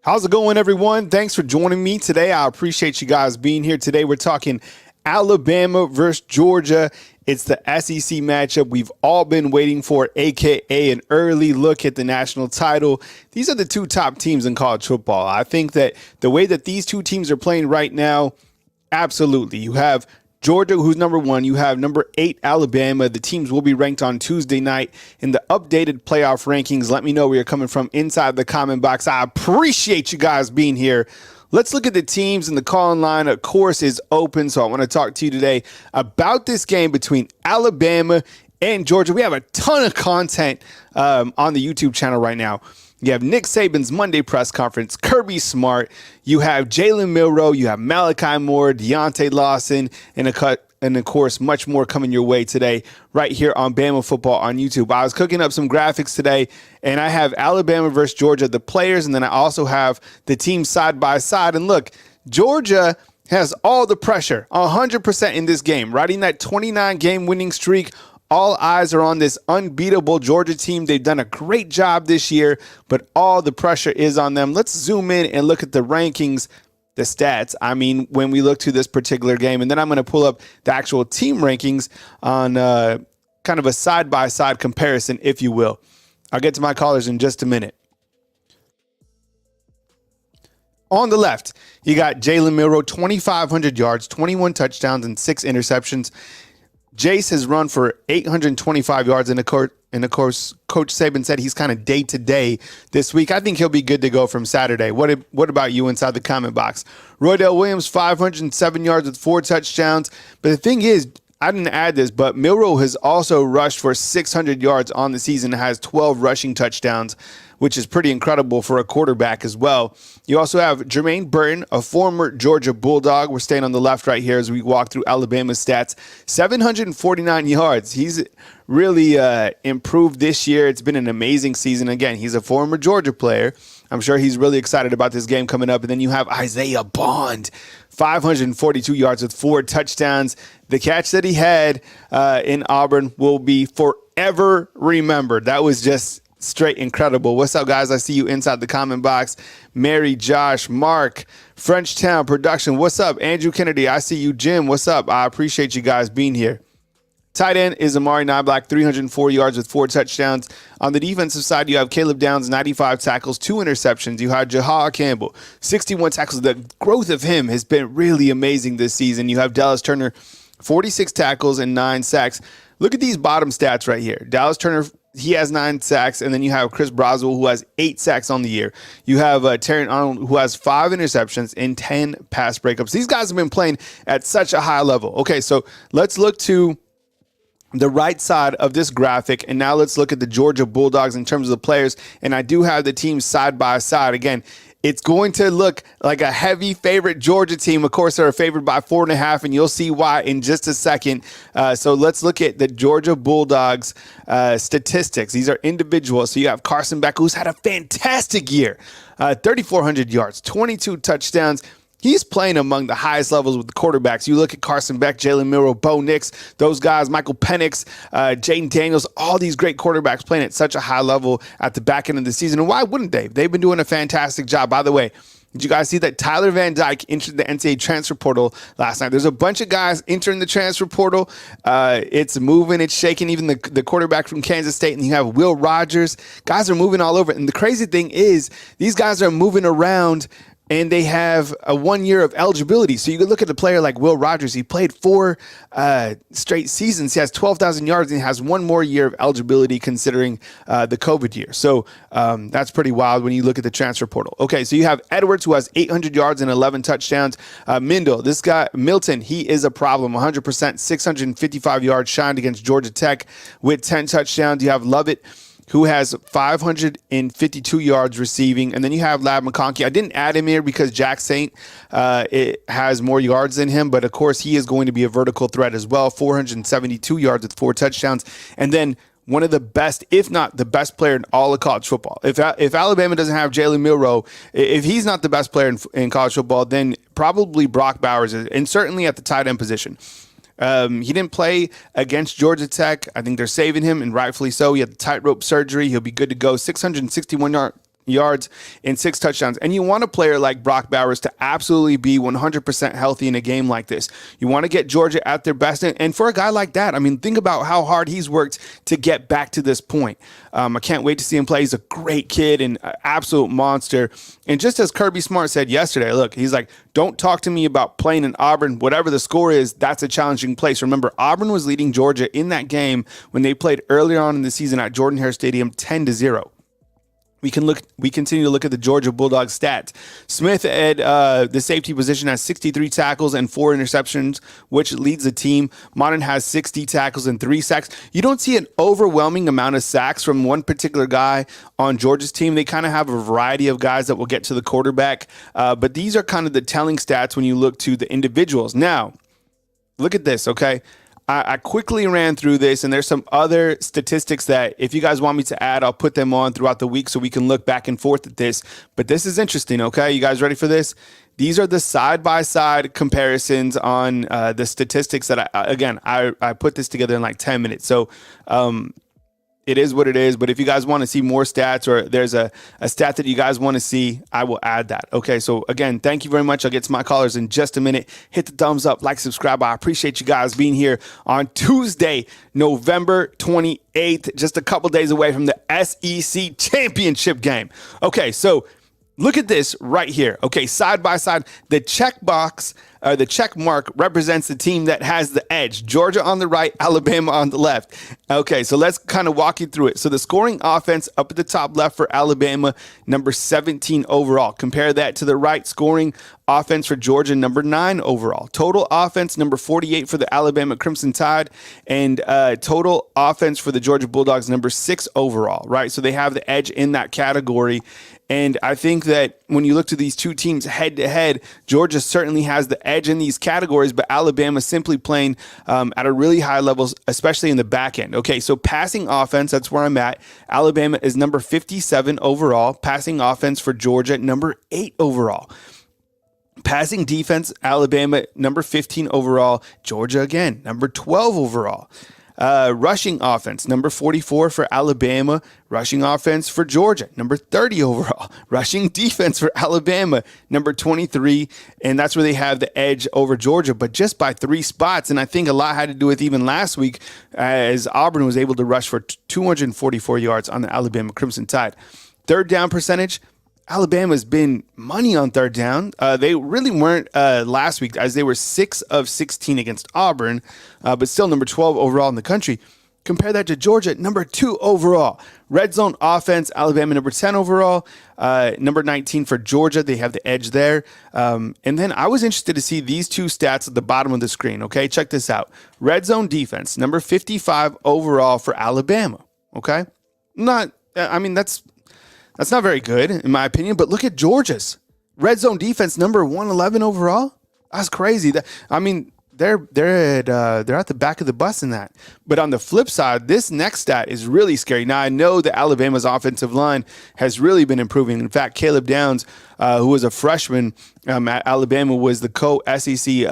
How's it going, everyone? Thanks for joining me today. I appreciate you guys being here today. We're talking Alabama versus Georgia. It's the SEC matchup we've all been waiting for, aka an early look at the national title. These are the two top teams in college football. I think that the way that these two teams are playing right now, absolutely. You have Georgia, who's number one. You have number 8, Alabama. The teams will be ranked on Tuesday night in the updated playoff rankings. Let me know where you're coming from inside the comment box. I appreciate you guys being here. Let's look at the teams, and the call-in line, of course, is open. So I want to talk to you today about this game between Alabama and Georgia. We have a ton of content on the YouTube channel right now. You have Nick Saban's Monday press conference, Kirby Smart. You have Jalen Milroe. You have Malachi Moore, Deontay Lawson, and of course, much more coming your way today right here on Bama Football on YouTube. I was cooking up some graphics today, and I have Alabama versus Georgia, the players, and then I also have the teams side by side. And look, Georgia has all the pressure, 100% in this game, riding that 29-game winning streak. All eyes are on this unbeatable Georgia team. They've done a great job this year, but all the pressure is on them. Let's zoom in and look at the rankings, the stats. I mean, when we look to this particular game, and then I'm going to pull up the actual team rankings on kind of a side-by-side comparison, if you will. I'll get to my callers in just a minute. On the left, you got Jalen Milroe, 2,500 yards, 21 touchdowns, and 6 interceptions. Jace has run for 825 yards, and of course, Coach Saban said he's kind of day-to-day this week. I think he'll be good to go from Saturday. What about you inside the comment box? Roydell Williams, 507 yards with 4 touchdowns. But the thing is, I didn't add this, but Milroe has also rushed for 600 yards on the season and has 12 rushing touchdowns, which is pretty incredible for a quarterback as well. You also have Jermaine Burton, a former Georgia Bulldog. We're staying on the left right here as we walk through Alabama's stats. 749 yards. He's really improved this year. It's been an amazing season. Again, he's a former Georgia player. I'm sure he's really excited about this game coming up. And then you have Isaiah Bond, 542 yards with 4 touchdowns. The catch that he had in Auburn will be forever remembered. That was just straight incredible. What's up, guys? I see you inside the comment box. Mary, Josh, Mark, Frenchtown Production. What's up? Andrew Kennedy, I see you. Jim, what's up? I appreciate you guys being here. Tight end is Amari Niblack, 304 yards with 4 touchdowns. On the defensive side, you have Caleb Downs, 95 tackles, 2 interceptions. You have Jahar Campbell, 61 tackles. The growth of him has been really amazing this season. You have Dallas Turner, 46 tackles and 9 sacks. Look at these bottom stats right here. Dallas Turner, he has 9 sacks, and then you have Chris Broswell, who has 8 sacks on the year. You have Terran Arnold, who has 5 interceptions and 10 pass breakups. These guys have been playing at such a high level. Okay, so let's look to the right side of this graphic, and now let's look at the Georgia Bulldogs in terms of the players, and I do have the teams side by side. Again, it's going to look like a heavy favorite Georgia team. Of course, they're favored by 4.5, and you'll see why in just a second. So let's look at the Georgia Bulldogs statistics. These are individuals. So you have Carson Beck, who's had a fantastic year, 3,400 yards, 22 touchdowns. He's playing among the highest levels with the quarterbacks. You look at Carson Beck, Jalen Milroe, Bo Nix, those guys, Michael Penix, Jaden Daniels, all these great quarterbacks playing at such a high level at the back end of the season. And why wouldn't they? They've been doing a fantastic job. By the way, did you guys see that Tyler Van Dyke entered the NCAA transfer portal last night? There's a bunch of guys entering the transfer portal. It's moving, it's shaking. Even the quarterback from Kansas State, and you have Will Rogers. Guys are moving all over. And the crazy thing is, these guys are moving around, and they have a 1 year of eligibility. So you could look at a player like Will Rogers. He played 4 straight seasons. He has 12,000 yards, and he has 1 more year of eligibility considering the COVID year. So that's pretty wild when you look at the transfer portal. Okay, so you have Edwards, who has 800 yards and 11 touchdowns. Mindle, this guy, Milton, he is a problem, 100%, 655 yards, shined against Georgia Tech with 10 touchdowns. You have Lovett, who has 552 yards receiving. And then you have Lab McConkey. I didn't add him here because Jack Saint it has more yards than him, but of course he is going to be a vertical threat as well, 472 yards with 4 touchdowns. And then one of the best, if not the best player in all of college football. If Alabama doesn't have Jalen Milroe, if he's not the best player in college football, then probably Brock Bowers is, and certainly at the tight end position. He didn't play against Georgia Tech. I think they're saving him, and rightfully so. He had the tightrope surgery. He'll be good to go. 661 yards and 6 touchdowns. And you want a player like Brock Bowers to absolutely be 100% healthy in a game like this. You want to get Georgia at their best. And for a guy like that, I mean, think about how hard he's worked to get back to this point. I can't wait to see him play. He's a great kid and an absolute monster. And just as Kirby Smart said yesterday, look, he's like, don't talk to me about playing in Auburn. Whatever the score is, that's a challenging place. Remember, Auburn was leading Georgia in that game when they played earlier on in the season at Jordan-Hare Stadium 10-0. We continue to look at the Georgia Bulldogs stats. Smith at the safety position has 63 tackles and 4 interceptions, which leads the team. Modern has 60 tackles and 3 sacks. You don't see an overwhelming amount of sacks from one particular guy on Georgia's team. They kind of have a variety of guys that will get to the quarterback. But these are kind of the telling stats when you look to the individuals. Now, look at this, okay? I quickly ran through this, and there's some other statistics that if you guys want me to add, I'll put them on throughout the week so we can look back and forth at this. But this is interesting, okay? You guys ready for this? These are the side-by-side comparisons on the statistics that, I put this together in like 10 minutes. So it is what it is. But if you guys want to see more stats or there's a stat that you guys want to see, I will add that. Okay, so again, thank you very much. I'll get to my callers in just a minute. Hit the thumbs up, like, subscribe. I appreciate you guys being here on Tuesday, November 28th, just a couple days away from the SEC championship game. Okay, so look at this right here. Okay, side by side, the the check mark represents the team that has the edge. Georgia on the right, Alabama on the left. Okay, so let's kind of walk you through it. So the scoring offense up at the top left for Alabama, number 17 overall. Compare that to the right scoring offense for Georgia, number 9 overall. Total offense, number 48 for the Alabama Crimson Tide, and total offense for the Georgia Bulldogs, number 6 overall, right? So they have the edge in that category. And I think that when you look to these two teams head to head, Georgia certainly has the edge in these categories, but Alabama simply playing at a really high level, especially in the back end. Okay, so passing offense, that's where I'm at. Alabama is number 57 overall. Passing offense for Georgia, number 8 overall. Passing defense, Alabama, number 15 overall. Georgia, again, number 12 overall. Rushing offense, number 44 for Alabama. Rushing offense for Georgia, number 30 overall. Rushing defense for Alabama, number 23. And that's where they have the edge over Georgia, but just by 3 spots. And I think a lot had to do with even last week as Auburn was able to rush for 244 yards on the Alabama Crimson Tide. Third down percentage, Alabama's been money on third down. They really weren't last week, as they were 6 of 16 against Auburn, but still number 12 overall in the country. Compare that to Georgia, number 2 overall. Red zone offense, Alabama number 10 overall, number 19 for Georgia. They have the edge there. And then I was interested to see these two stats at the bottom of the screen. Okay, check this out. Red zone defense, number 55 overall for Alabama. Okay, that's not very good, in my opinion, but look at Georgia's red zone defense, number 111 overall. That's crazy. They're at the back of the bus in that. But on the flip side, this next stat is really scary. Now, I know that Alabama's offensive line has really been improving. In fact, Caleb Downs, who was a freshman at Alabama, was the co-SEC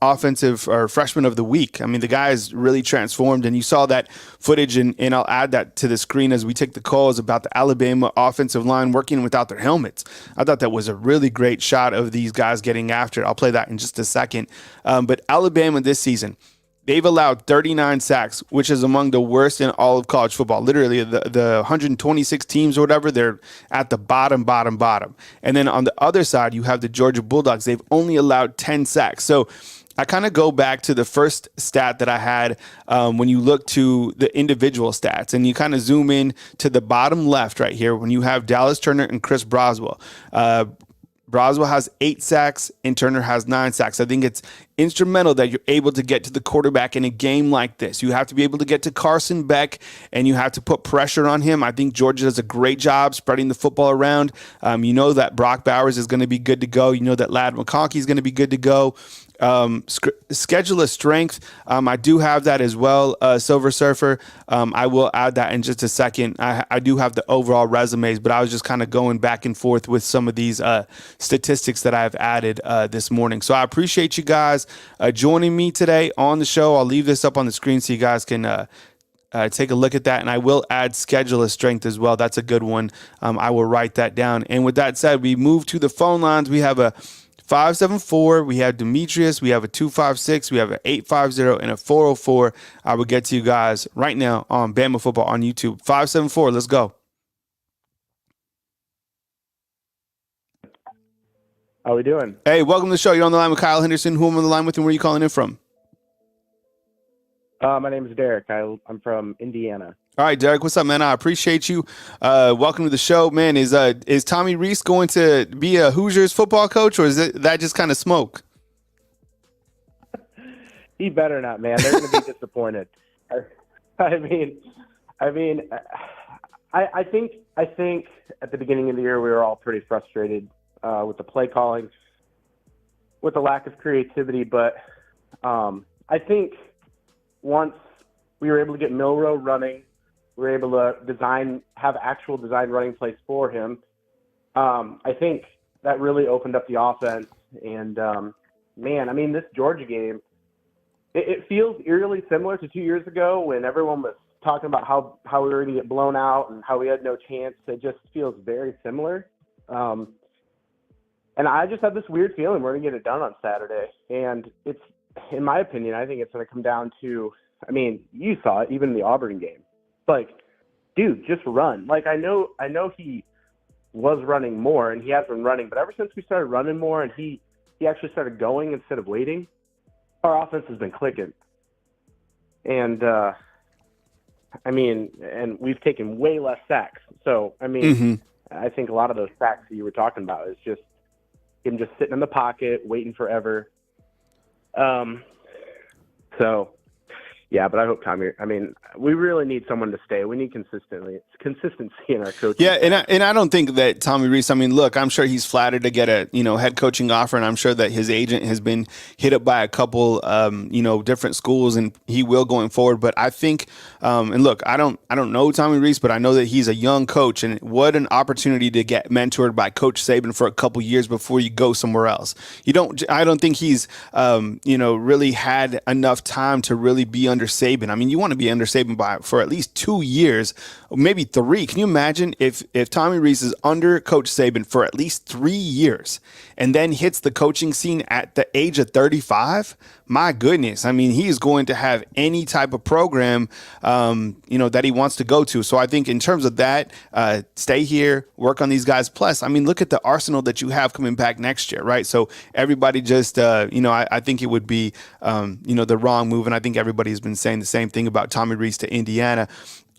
offensive or freshman of the week. I mean, the guy is really transformed, and you saw that footage, and I'll add that to the screen as we take the calls about the Alabama offensive line working without their helmets. I thought that was a really great shot of these guys getting after it. I'll play that in just a second. But Alabama this season, they've allowed 39 sacks, which is among the worst in all of college football. Literally, the 126 teams or whatever, they're at the bottom. And then on the other side, you have the Georgia Bulldogs. They've only allowed 10 sacks. So I kind of go back to the first stat that I had when you look to the individual stats, and you kind of zoom in to the bottom left right here when you have Dallas Turner and Chris Broswell. Broswell has 8 sacks and Turner has 9 sacks. I think it's instrumental that you're able to get to the quarterback in a game like this. You have to be able to get to Carson Beck, and you have to put pressure on him. I think Georgia does a great job spreading the football around. You know that Brock Bowers is going to be good to go. You know that Ladd McConkey is going to be good to go. Schedule of strength, I do have that as well, Silver Surfer. I will add that in just a second. I do have the overall resumes, but I was just kind of going back and forth with some of these statistics that I've added this morning. So I appreciate you guys joining me today on the show. I'll leave this up on the screen so you guys can take a look at that. And I will add scheduler strength as well. That's a good one. I will write that down. And with that said, we move to the phone lines. We have a 574. We have Demetrius. We have a 256. We have an 850 and a 404. I will get to you guys right now on Bama Football on YouTube. 574. Let's go. How we doing? Hey, welcome to the show. You're on the line with Kyle Henderson. Who am I on the line with, and where are you calling in from? My name is Derek. I'm from Indiana. All right, Derek, what's up, man? I appreciate you. Welcome to the show, man. Is Tommy Rees going to be a Hoosiers football coach, or is that just kind of smoke? He better not, man. They're going to be disappointed. I think at the beginning of the year we were all pretty frustrated with the play calling, with the lack of creativity. But I think once we were able to get Milroe running, we were able to have actual design running plays for him. I think that really opened up the offense. And this Georgia game, it feels eerily similar to 2 years ago when everyone was talking about how we were going to get blown out and how we had no chance. It just feels very similar. And I just have this weird feeling we're going to get it done on Saturday. And it's, in my opinion, I think it's going to come down to, you saw it even in the Auburn game. Like, dude, just run. Like, I know he was running more and he has been running, but ever since we started running more and he actually started going instead of waiting, our offense has been clicking. And, and we've taken way less sacks. So, I think a lot of those sacks that you were talking about is just him just sitting in the pocket, waiting forever. Yeah, but I hope Tommy. We really need someone to stay. We need consistency in our coaching. Yeah, and I don't think that Tommy Rees. Look, I'm sure he's flattered to get a head coaching offer, and I'm sure that his agent has been hit up by a couple different schools, and he will going forward. But I think, and look, I don't know Tommy Rees, but I know that he's a young coach, and what an opportunity to get mentored by Coach Saban for a couple years before you go somewhere else. I don't think he's really had enough time to really be under Saban. You want to be under Saban for at least 2 years, maybe 3. Can you imagine if Tommy Rees is under Coach Saban for at least 3 years and then hits the coaching scene at the age of 35? My goodness. He is going to have any type of program, that he wants to go to. So I think in terms of that, stay here, work on these guys. Plus, look at the arsenal that you have coming back next year, right? So everybody just, I think it would be, the wrong move. And I think everybody has been saying the same thing about Tommy Rees to Indiana.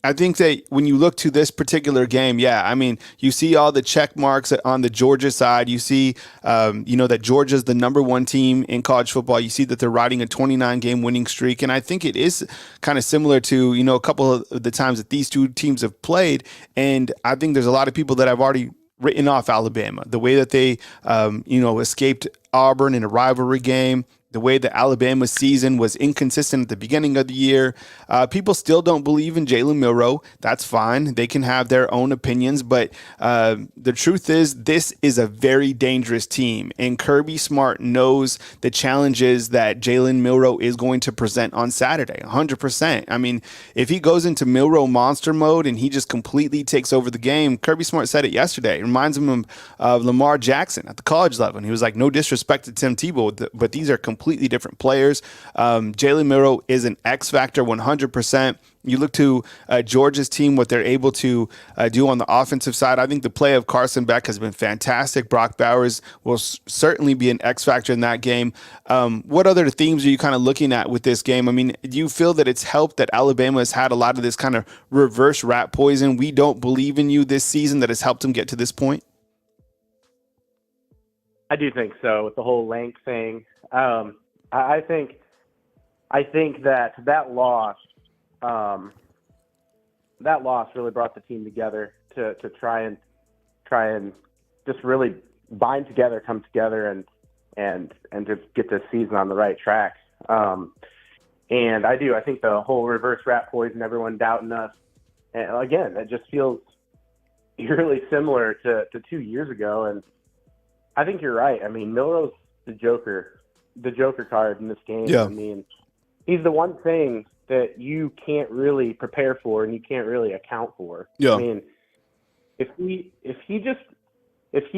I think that when you look to this particular game, you see all the check marks on the Georgia side. You see, that Georgia's the number 1 team in college football. You see that they're riding a 29-game winning streak. And I think it is kind of similar to, a couple of the times that these two teams have played. And I think there's a lot of people that have already written off Alabama, the way that they, escaped Auburn in a rivalry game. The way the Alabama season was inconsistent at the beginning of the year. People still don't believe in Jalen Milroe. That's fine. They can have their own opinions. But the truth is, this is a very dangerous team. And Kirby Smart knows the challenges that Jalen Milroe is going to present on Saturday, 100%. If he goes into Milroe monster mode and he just completely takes over the game, Kirby Smart said it yesterday. It reminds him of Lamar Jackson at the college level. And he was like, no disrespect to Tim Tebow, but these are completely different players. Jalen Milroe is an X factor 100%. You look to Georgia's team, what they're able to do on the offensive side. I think the play of Carson Beck has been fantastic. Brock Bowers will certainly be an X factor in that game. What other themes are you kind of looking at with this game? Do you feel that it's helped that Alabama has had a lot of this kind of reverse rat poison? We don't believe in you this season that has helped them get to this point? I do think so, with the whole Lank thing. I think that loss really brought the team together to try and just really bind together, come together, and just get this season on the right track. And I think the whole reverse rat poison, everyone doubting us, and again, it just feels eerily similar to 2 years ago. And I think you're right. Milroe's the Joker card in this game. Yeah. He's the one thing that you can't really prepare for and you can't really account for. Yeah. I mean, if he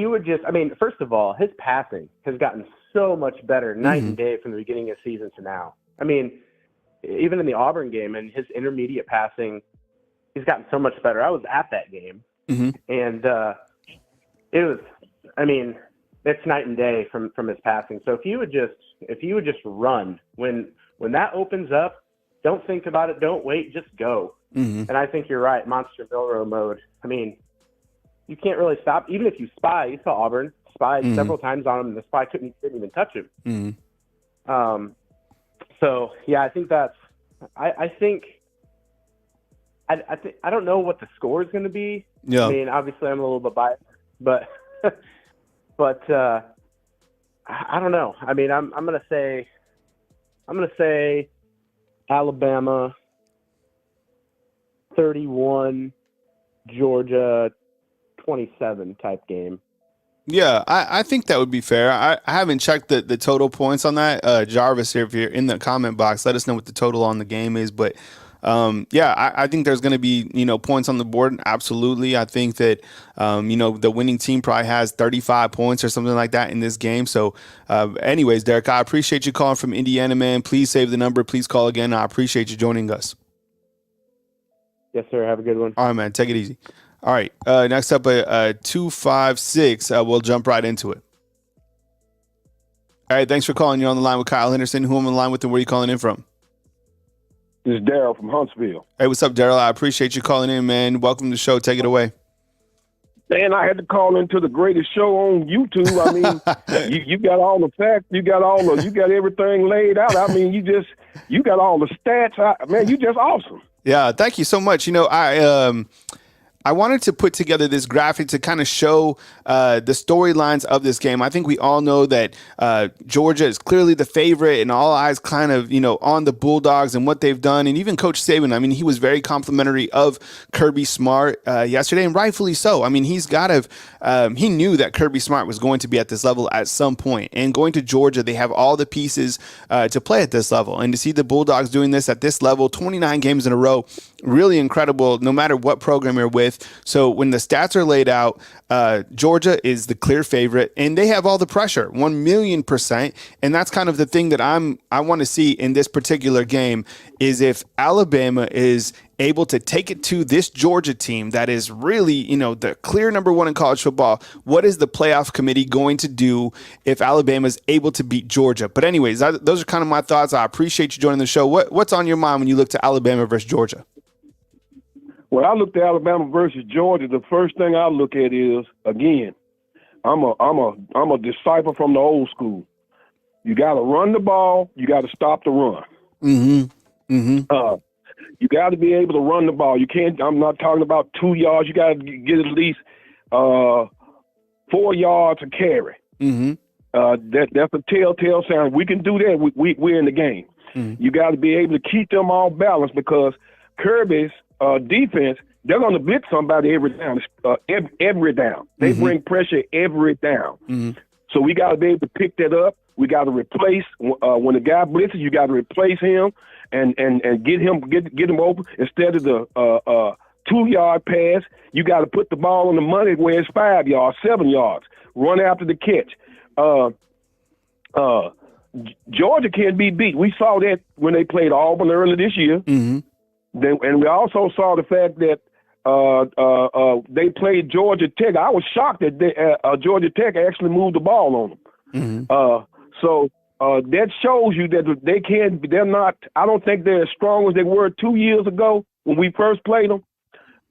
would just, I mean, first of all, his passing has gotten so much better night and day from the beginning of the season to now. I mean, even in the Auburn game and his intermediate passing, he's gotten so much better. I was at that game, and it was, I mean, it's night and day from his passing. So if you would just run when that opens up, don't think about it, don't wait, just go. And I think you're right, Monster Milrow mode. I mean, you can't really stop. Even if you spy, you saw Auburn spy several times on him, and the spy couldn't even touch him. So yeah, I think that's. I think. I don't know what the score is going to be. Yeah. I mean, obviously, I'm a little bit biased, but I don't know. I mean, I'm going to say Alabama 31, Georgia 27 type game. Yeah, I think that would be fair. I haven't checked the total points on that. Jarvis here, if you're in the comment box, let us know what the total on the game is. But I think there's going to be, points on the board. Absolutely. I think that, the winning team probably has 35 points or something like that in this game. So anyways, Derek, I appreciate you calling from Indiana, man. Please save the number. Please call again. I appreciate you joining us. Yes, sir. Have a good one. All right, man. Take it easy. All right. Next up, 256. We'll jump right into it. All right. Thanks for calling. You're on the line with Kyle Henderson. Who I'm on the line with and where are you calling in from? This is Daryl from Huntsville. Hey, what's up, Daryl? I appreciate you calling in, man. Welcome to the show. Take it away. Man, I had to call into the greatest show on YouTube. I mean, you got all the facts. You got everything laid out. I mean, you got all the stats. Man, you just awesome. Yeah, thank you so much. I wanted to put together this graphic to kind of show the storylines of this game. I think we all know that Georgia is clearly the favorite and all eyes kind of, on the Bulldogs and what they've done. And even Coach Saban, I mean, he was very complimentary of Kirby Smart yesterday, and rightfully so. I mean, he knew that Kirby Smart was going to be at this level at some point. And going to Georgia, they have all the pieces to play at this level. And to see the Bulldogs doing this at this level, 29 games in a row, really incredible, no matter what program you're with. So when the stats are laid out, Georgia is the clear favorite, and they have all the pressure, 1,000,000%. And that's kind of the thing that I want to see in this particular game is if Alabama is able to take it to this Georgia team that is really, the clear number one in college football. What is the playoff committee going to do if Alabama is able to beat Georgia? But anyways, those are kind of my thoughts. I appreciate you joining the show. What's on your mind when you look to Alabama versus Georgia? When I look at Alabama versus Georgia, the first thing I look at is, again, I'm a disciple from the old school. You got to run the ball. You got to stop the run. You got to be able to run the ball. You can't. I'm not talking about 2 yards. You got to get at least 4 yards to carry. That's a telltale sign. We can do that. We're in the game. You got to be able to keep them all balanced because Kirby's defense, they're going to blitz somebody every down. Every down. They bring pressure every down. So we got to be able to pick that up. We got to replace when the guy blitzes. You got to replace him and get him open instead of the 2 yard pass. You got to put the ball on the money where it's 5 yards, 7 yards. Run after the catch. Georgia can't be beat. We saw that when they played Auburn earlier this year. And we also saw the fact that they played Georgia Tech. I was shocked that Georgia Tech actually moved the ball on them. So that shows you that they're not, I don't think they're as strong as they were 2 years ago when we first played them.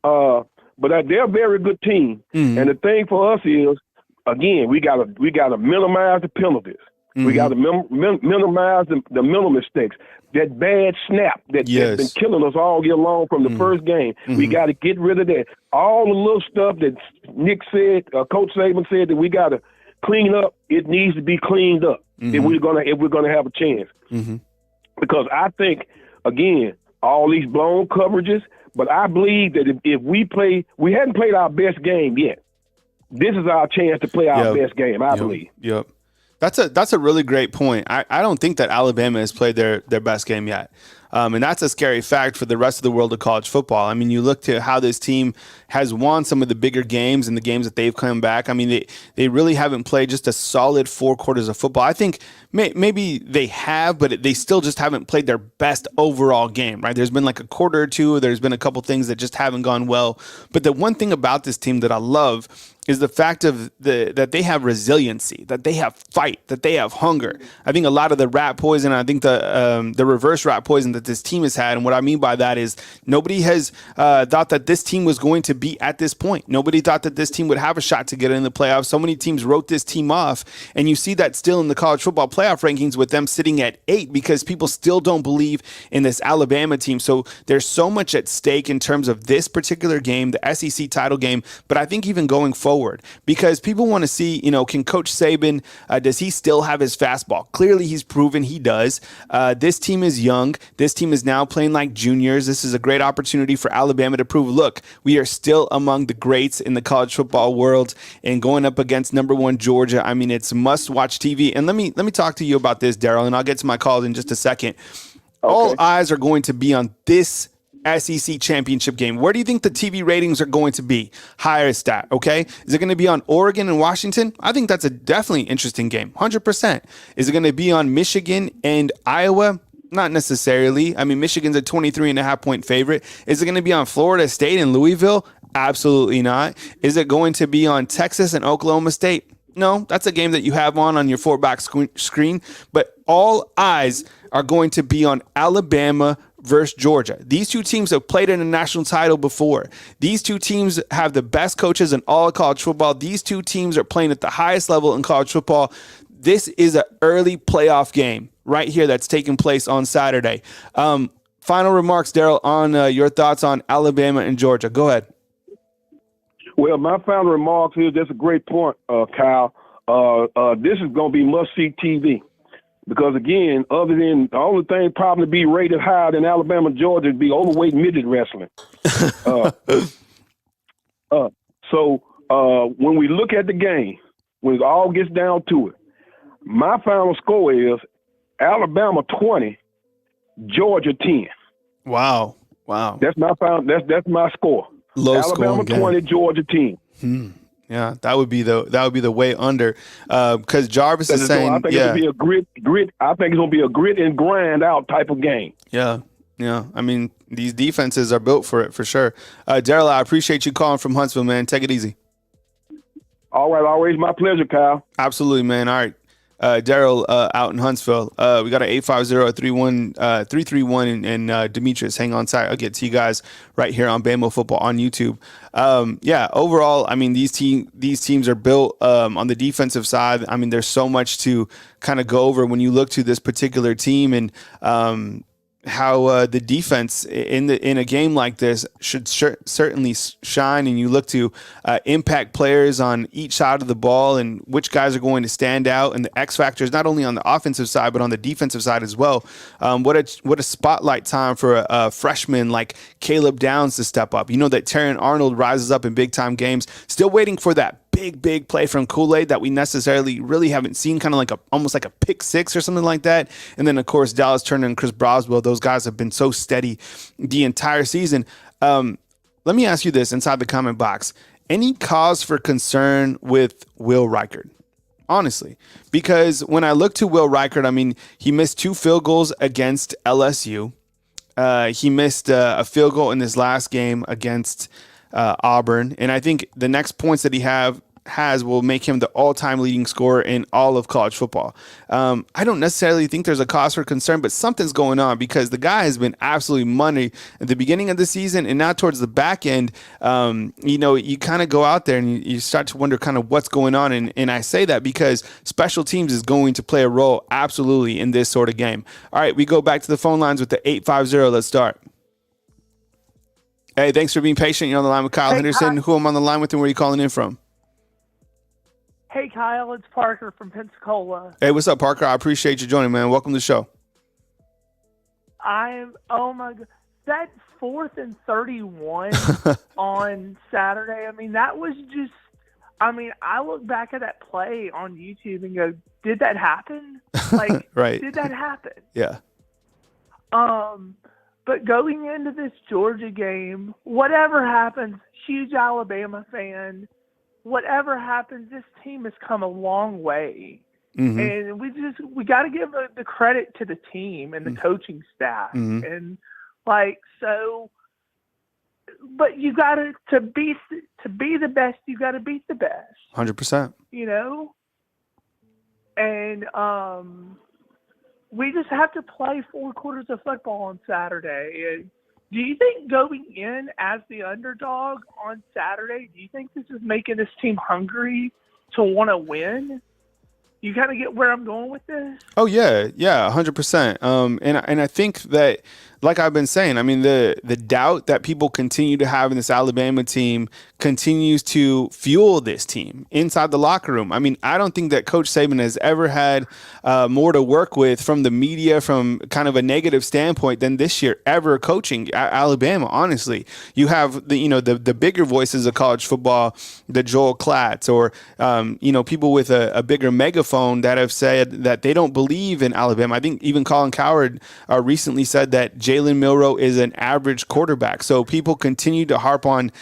But they're a very good team. And the thing for us is, again, we gotta minimize the penalties. We got to minimize the mental mistakes. That bad snap that's been killing us all year long from the first game. We got to get rid of that. All the little stuff that Nick said, Coach Saban said that we got to clean up. It needs to be cleaned up if we're gonna have a chance. Because I think, again, all these blown coverages. But I believe that if we hadn't played our best game yet. This is our chance to play our best game. I believe. That's a really great point. I don't think that Alabama has played their best game yet. And that's a scary fact for the rest of the world of college football. I mean, you look to how this team has won some of the bigger games and the games that they've come back. I mean, they really haven't played just a solid 4 quarters of football. I think maybe they have, but they still just haven't played their best overall game, right? There's been like a quarter or two. There's been a couple things that just haven't gone well. But the one thing about this team that I love is the fact of that they have resiliency, that they have fight, that they have hunger. I think a lot of the rat poison, I think the reverse rat poison that this team has had, and what I mean by that is nobody has thought that this team was going to be at this point. Nobody thought that this team would have a shot to get in the playoffs. So many teams wrote this team off, and you see that still in the college football playoff rankings with them sitting at 8 because people still don't believe in this Alabama team. So there's so much at stake in terms of this particular game, the SEC title game, but I think even going forward, because people want to see, can Coach Saban, does he still have his fastball? Clearly, he's proven he does. This team is young. This team is now playing like juniors. This is a great opportunity for Alabama to prove, look, we are still among the greats in the college football world, and going up against number 1 Georgia. I mean, it's must-watch TV. And let me talk to you about this, Daryl, and I'll get to my calls in just a second. Okay. All eyes are going to be on this SEC championship game. Where do you think the TV ratings are going to be? Higher stat, okay? Is it going to be on Oregon and Washington? I think that's a definitely interesting game, 100%. Is it going to be on Michigan and Iowa? Not necessarily. I mean, Michigan's a 23.5-point favorite. Is it going to be on Florida State and Louisville? Absolutely not. Is it going to be on Texas and Oklahoma State? No, that's a game that you have on your 4-box screen, but all eyes are going to be on Alabama versus Georgia. These two teams have played in a national title before. These two teams have the best coaches in all of college football. These two teams are playing at the highest level in college football. This is an early playoff game right here that's taking place on Saturday. Final remarks, Daryl, on your thoughts on Alabama and Georgia. Go ahead. Well, my final remarks here, that's a great point, Kyle. This is going to be must-see TV. Because, again, other than the only thing probably be rated higher than Alabama, Georgia would be overweight midget wrestling. So when we look at the game, when it all gets down to it, my final score is Alabama 20, Georgia 10. Wow. That's my that's my score. Low Alabama 20, Georgia 10. Yeah, that would be the way under, because Jarvis is saying, I think it'll be a grit. I think it's gonna be a grit and grind out type of game. Yeah. I mean, these defenses are built for it for sure. Daryl, I appreciate you calling from Huntsville, man. Take it easy. All right, always my pleasure, Kyle. Absolutely, man. All right. Daryl out in Huntsville. We got an 850-331 and Demetrius, hang on tight. I'll get to you guys right here on Bama Football on YouTube. Overall, I mean, these teams are built on the defensive side. I mean, there's so much to kind of go over when you look to this particular team and how the defense in a game like this should certainly shine, and you look to impact players on each side of the ball and which guys are going to stand out, and the X factors not only on the offensive side but on the defensive side as well. What a spotlight time for a freshman like Caleb Downs to step up. You know that Terran Arnold rises up in big time games. Still waiting for that big play from Kool-Aid that we necessarily really haven't seen, kind of like almost like a pick six or something like that. And then, of course, Dallas Turner and Chris Broswell, those guys have been so steady the entire season. Let me ask you this inside the comment box. Any cause for concern with Will Reichard? Honestly, because when I look to Will Reichard, I mean, he missed 2 field goals against LSU. He missed a field goal in this last game against Auburn, and I think the next points that he has will make him the all-time leading scorer in all of college football. I don't necessarily think there's a cause for concern, but something's going on because the guy has been absolutely money at the beginning of the season, and now towards the back end, you kind of go out there and you start to wonder kind of what's going on, and I say that because special teams is going to play a role absolutely in this sort of game. All right, we go back to the phone lines with the 850. Let's start. Hey, thanks for being patient. You're on the line with Kyle Henderson. Who I'm on the line with and where are you calling in from? Hey, Kyle, it's Parker from Pensacola. Hey, what's up, Parker? I appreciate you joining, man. Welcome to the show. Oh my God, that 4th and 31 on Saturday, I mean, that was just, I look back at that play on YouTube and go, did that happen? Like, right. Did that happen? Yeah. But going into this Georgia game, whatever happens, huge Alabama fan, whatever happens, this team has come a long way. Mm-hmm. And we got to give the credit to the team and the coaching staff. Mm-hmm. And so, but you got to be the best, you got to beat the best. 100%. And we just have to play 4 quarters of football on Saturday. And do you think going in as the underdog on Saturday, do you think this is making this team hungry to want to win? You kind of get where I'm going with this? Oh, yeah, 100%. And I think that, like I've been saying, I mean, the doubt that people continue to have in this Alabama team continues to fuel this team inside the locker room. I mean, I don't think that Coach Saban has ever had more to work with from the media, from kind of a negative standpoint, than this year ever coaching Alabama. Honestly, you have the bigger voices of college football, the Joel Klatts, or people with a bigger megaphone that have said that they don't believe in Alabama. I think even Colin Cowherd recently said that Jalen Milroe is an average quarterback. So people continue to harp on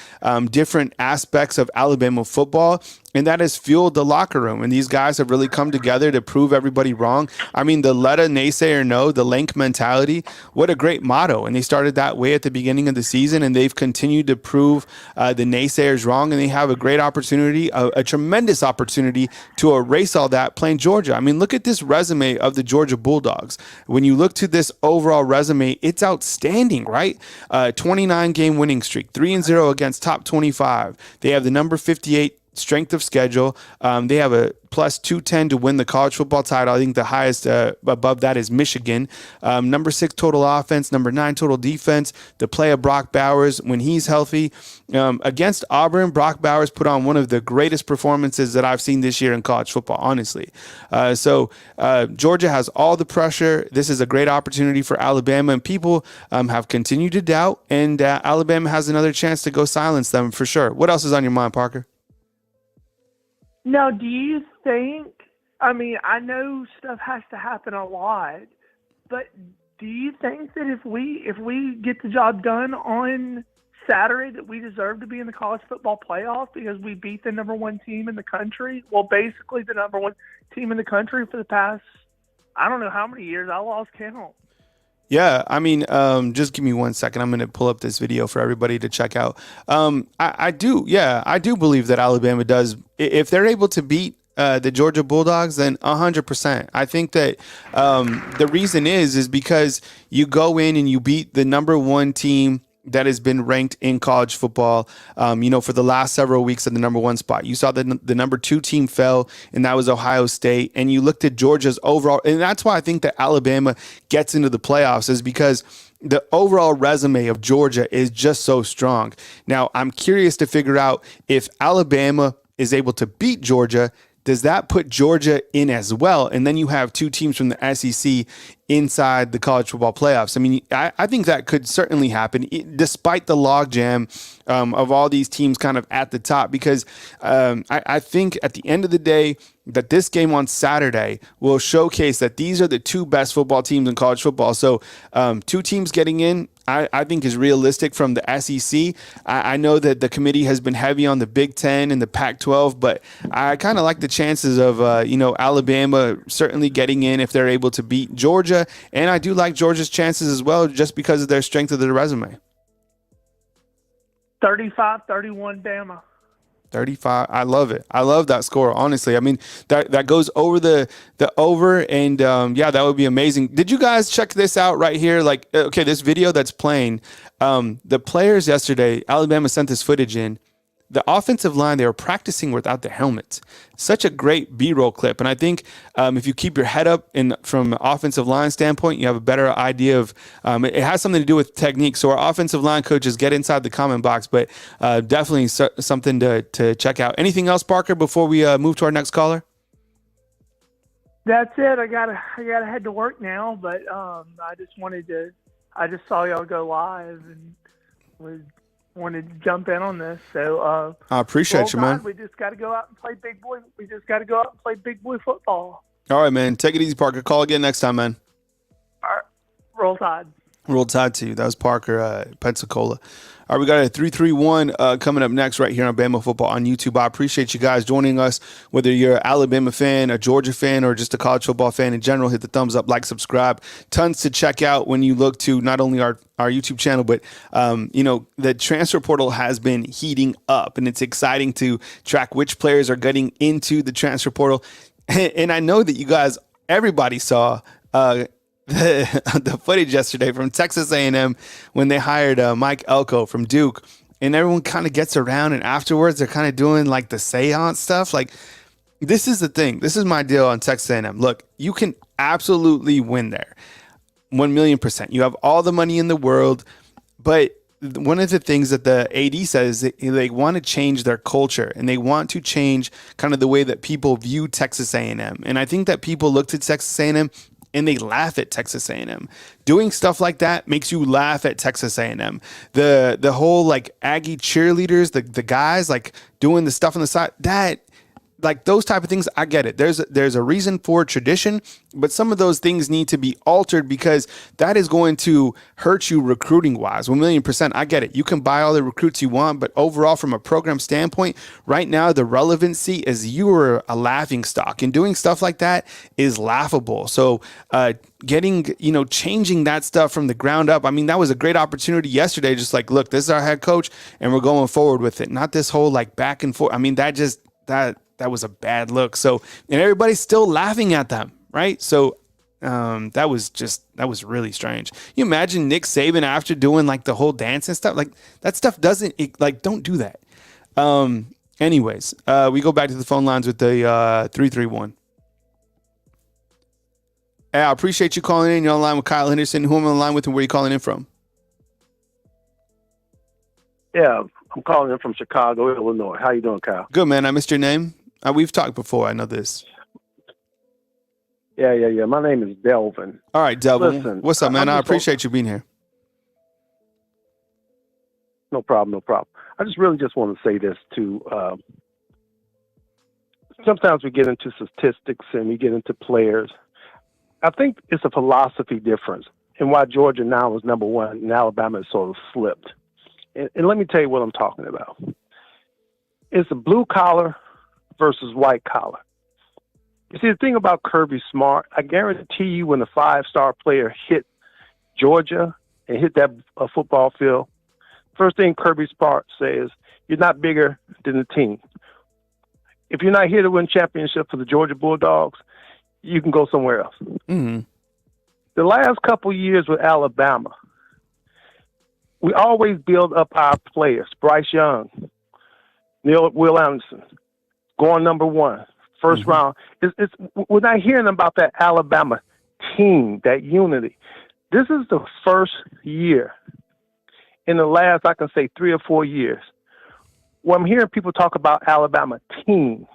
different aspects of Alabama football, and that has fueled the locker room. And these guys have really come together to prove everybody wrong. I mean, the let a naysayer know, the Lank mentality, what a great motto. And they started that way at the beginning of the season, and they've continued to prove the naysayers wrong. And they have a great opportunity, a tremendous opportunity to erase all that playing Georgia. I mean, look at this resume of the Georgia Bulldogs. When you look to this overall resume, it's outstanding, right? 29-game winning streak, 3-0 against top 25. They have the number 58 strength of schedule. They have a plus 210 to win the college football title. I think the highest above that is Michigan. Number 6 total offense, number 9 total defense. The play of Brock Bowers when he's healthy. Against Auburn, Brock Bowers put on one of the greatest performances that I've seen this year in college football, honestly. So Georgia has all the pressure. This is a great opportunity for Alabama, and people have continued to doubt, and Alabama has another chance to go silence them for sure. What else is on your mind, Parker? Now, do you think, I mean, I know stuff has to happen a lot, but do you think that if we get the job done on Saturday that we deserve to be in the college football playoff because we beat the number 1 team in the country? Well, basically the number 1 team in the country for the past, I don't know how many years, I lost count. Yeah, I mean, just give me 1 second. I'm going to pull up this video for everybody to check out. I do believe that Alabama does. If they're able to beat the Georgia Bulldogs, then 100%. I think that the reason is because you go in and you beat the number 1 team that has been ranked in college football, for the last several weeks at the number 1 spot. You saw the number 2 team fell, and that was Ohio State. And you looked at Georgia's overall, and that's why I think that Alabama gets into the playoffs, is because the overall resume of Georgia is just so strong. Now, I'm curious to figure out if Alabama is able to beat Georgia, does that put Georgia in as well? And then you have 2 teams from the SEC inside the college football playoffs. I mean, I think that could certainly happen, despite the logjam of all these teams kind of at the top, because I think at the end of the day that this game on Saturday will showcase that these are the 2 best football teams in college football. So 2 teams getting in, I think is realistic from the SEC. I know that the committee has been heavy on the Big Ten and the Pac-12, but I kind of like the chances of, Alabama certainly getting in if they're able to beat Georgia. And I do like Georgia's chances as well, just because of their strength of their resume. 35-31 Bama. 35. I love it. I love that score, honestly. I mean, that goes over the over, and that would be amazing. Did you guys check this out right here? Like, okay, this video that's playing, the players yesterday, Alabama sent this footage in. The offensive line, they were practicing without the helmets. Such a great B-roll clip. And I think if you keep your head up from an offensive line standpoint, you have a better idea of it has something to do with technique. So our offensive line coaches get inside the comment box, but definitely something to check out. Anything else, Parker, before we move to our next caller? That's it. I gotta head to work now, but I just saw y'all go live and wanted to jump in on this. So I appreciate you, man. We just got to go out and play big boy. We just got to go out and play big boy football. All right, man. Take it easy, Parker. Call again next time, man. All right. Roll Tide. Roll Tide to you. That was Parker, Pensacola. All right, we got a 331 coming up next right here on Bama Football on YouTube. I appreciate you guys joining us, whether you're an Alabama fan, a Georgia fan, or just a college football fan in general. Hit the thumbs up, like, subscribe. Tons to check out when you look to not only our YouTube channel, but, the transfer portal has been heating up, and it's exciting to track which players are getting into the transfer portal. And I know that you guys, everybody saw the footage yesterday from Texas A&M when they hired Mike Elko from Duke, and everyone kind of gets around, and afterwards they're kind of doing like the seance stuff. Like, this is the thing. This is my deal on Texas A&M. Look, you can absolutely win there, 1,000,000%. You have all the money in the world, but one of the things that the AD says, they want to change their culture, and they want to change kind of the way that people view Texas A&M. And I think that people looked at Texas A&M and they laugh at Texas A&M. Doing stuff like that makes you laugh at Texas A&M. The whole like Aggie cheerleaders, the guys like doing the stuff on the side, that like those type of things, I get it. There's a reason for tradition, but some of those things need to be altered because that is going to hurt you recruiting wise. 1,000,000%. I get it. You can buy all the recruits you want, but overall, from a program standpoint, right now the relevancy is you are a laughing stock, and doing stuff like that is laughable. So changing that stuff from the ground up. I mean, that was a great opportunity yesterday. Just like, look, this is our head coach, and we're going forward with it. Not this whole like back and forth. I mean, that was a bad look. So, and everybody's still laughing at them, right? So that was really strange. You imagine Nick Saban after doing like the whole dance and stuff, like that stuff don't do that. Anyways, we go back to the phone lines with the 331. Hey, I appreciate you calling in. You're on the line with Kyle Henderson. Who am I on the line with, and where are you calling in from? Yeah, I'm calling in from Chicago, Illinois. How you doing, Kyle? Good, man. I missed your name. We've talked before. I know this. Yeah. My name is Delvin. All right, Delvin. Listen, what's up, man? I appreciate you being here. No problem. I just want to say this too. Sometimes we get into statistics and we get into players. I think it's a philosophy difference in why Georgia now is number one and Alabama is sort of slipped. And let me tell you what I'm talking about. It's a blue collar versus white collar. You see, the thing about Kirby Smart, I guarantee you when a 5-star player hit Georgia and hit that football field, first thing Kirby Smart says, you're not bigger than the team. If you're not here to win championship for the Georgia Bulldogs, you can go somewhere else. Mm-hmm. The last couple years with Alabama, we always build up our players. Bryce Young, Will Anderson, going number one, first round. We're not hearing about that Alabama team, that unity. This is the first year in the last, I can say, 3 or 4 years, where I'm hearing people talk about Alabama team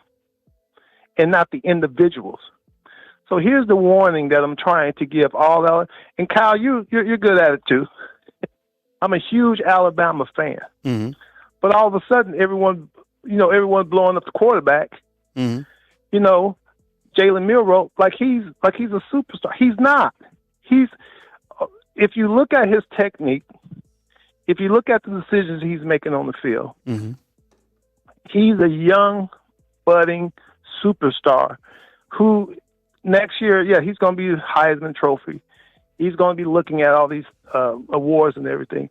and not the individuals. So here's the warning that I'm trying to give all out. And Kyle, you're good at it too. I'm a huge Alabama fan, but all of a sudden, everyone blowing up the quarterback. Jalen Milroe, like he's a superstar. He's not. If you look at his technique, if you look at the decisions he's making on the field, he's a young, budding superstar who next year, he's going to be Heisman Trophy. He's going to be looking at all these awards and everything.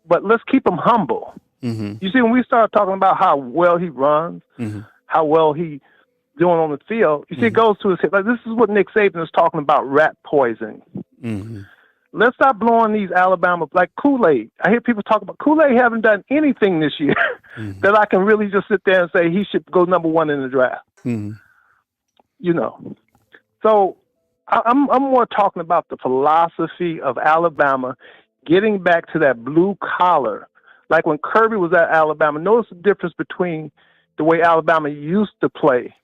But let's keep him humble. You see, when we start talking about how well he runs, how well he doing on the field, you see, it goes to his head. Like, this is what Nick Saban is talking about, rat poison. Let's stop blowing these Alabama, like Kool-Aid. I hear people talk about Kool-Aid haven't done anything this year that I can really just sit there and say he should go number one in the draft. So I'm more talking about the philosophy of Alabama getting back to that blue collar. Like when Kirby was at Alabama, notice the difference between the way Alabama used to play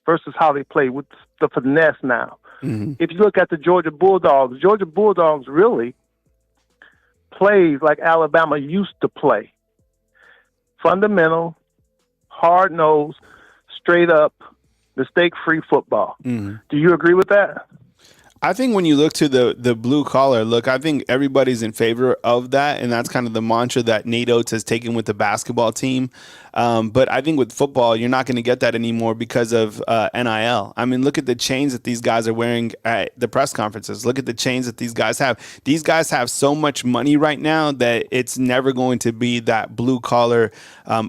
versus how they play with the finesse now. If you look at the Georgia Bulldogs really plays like Alabama used to play. Fundamental, hard-nosed, straight up, mistake-free football. Do you agree with that? I think when you look to the blue collar look, I think everybody's in favor of that, and that's kind of the mantra that Nate Oates has taken with the basketball team. But I think with football, you're not going to get that anymore because of NIL. I mean, look at the chains that these guys are wearing at the press conferences. Look at the chains that these guys have. These guys have so much money right now that it's never going to be that blue collar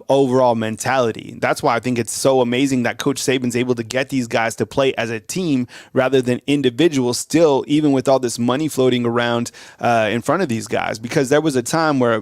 overall mentality. That's why I think it's so amazing that Coach Saban's able to get these guys to play as a team rather than individuals. Still, even with all this money floating around in front of these guys, because there was a time where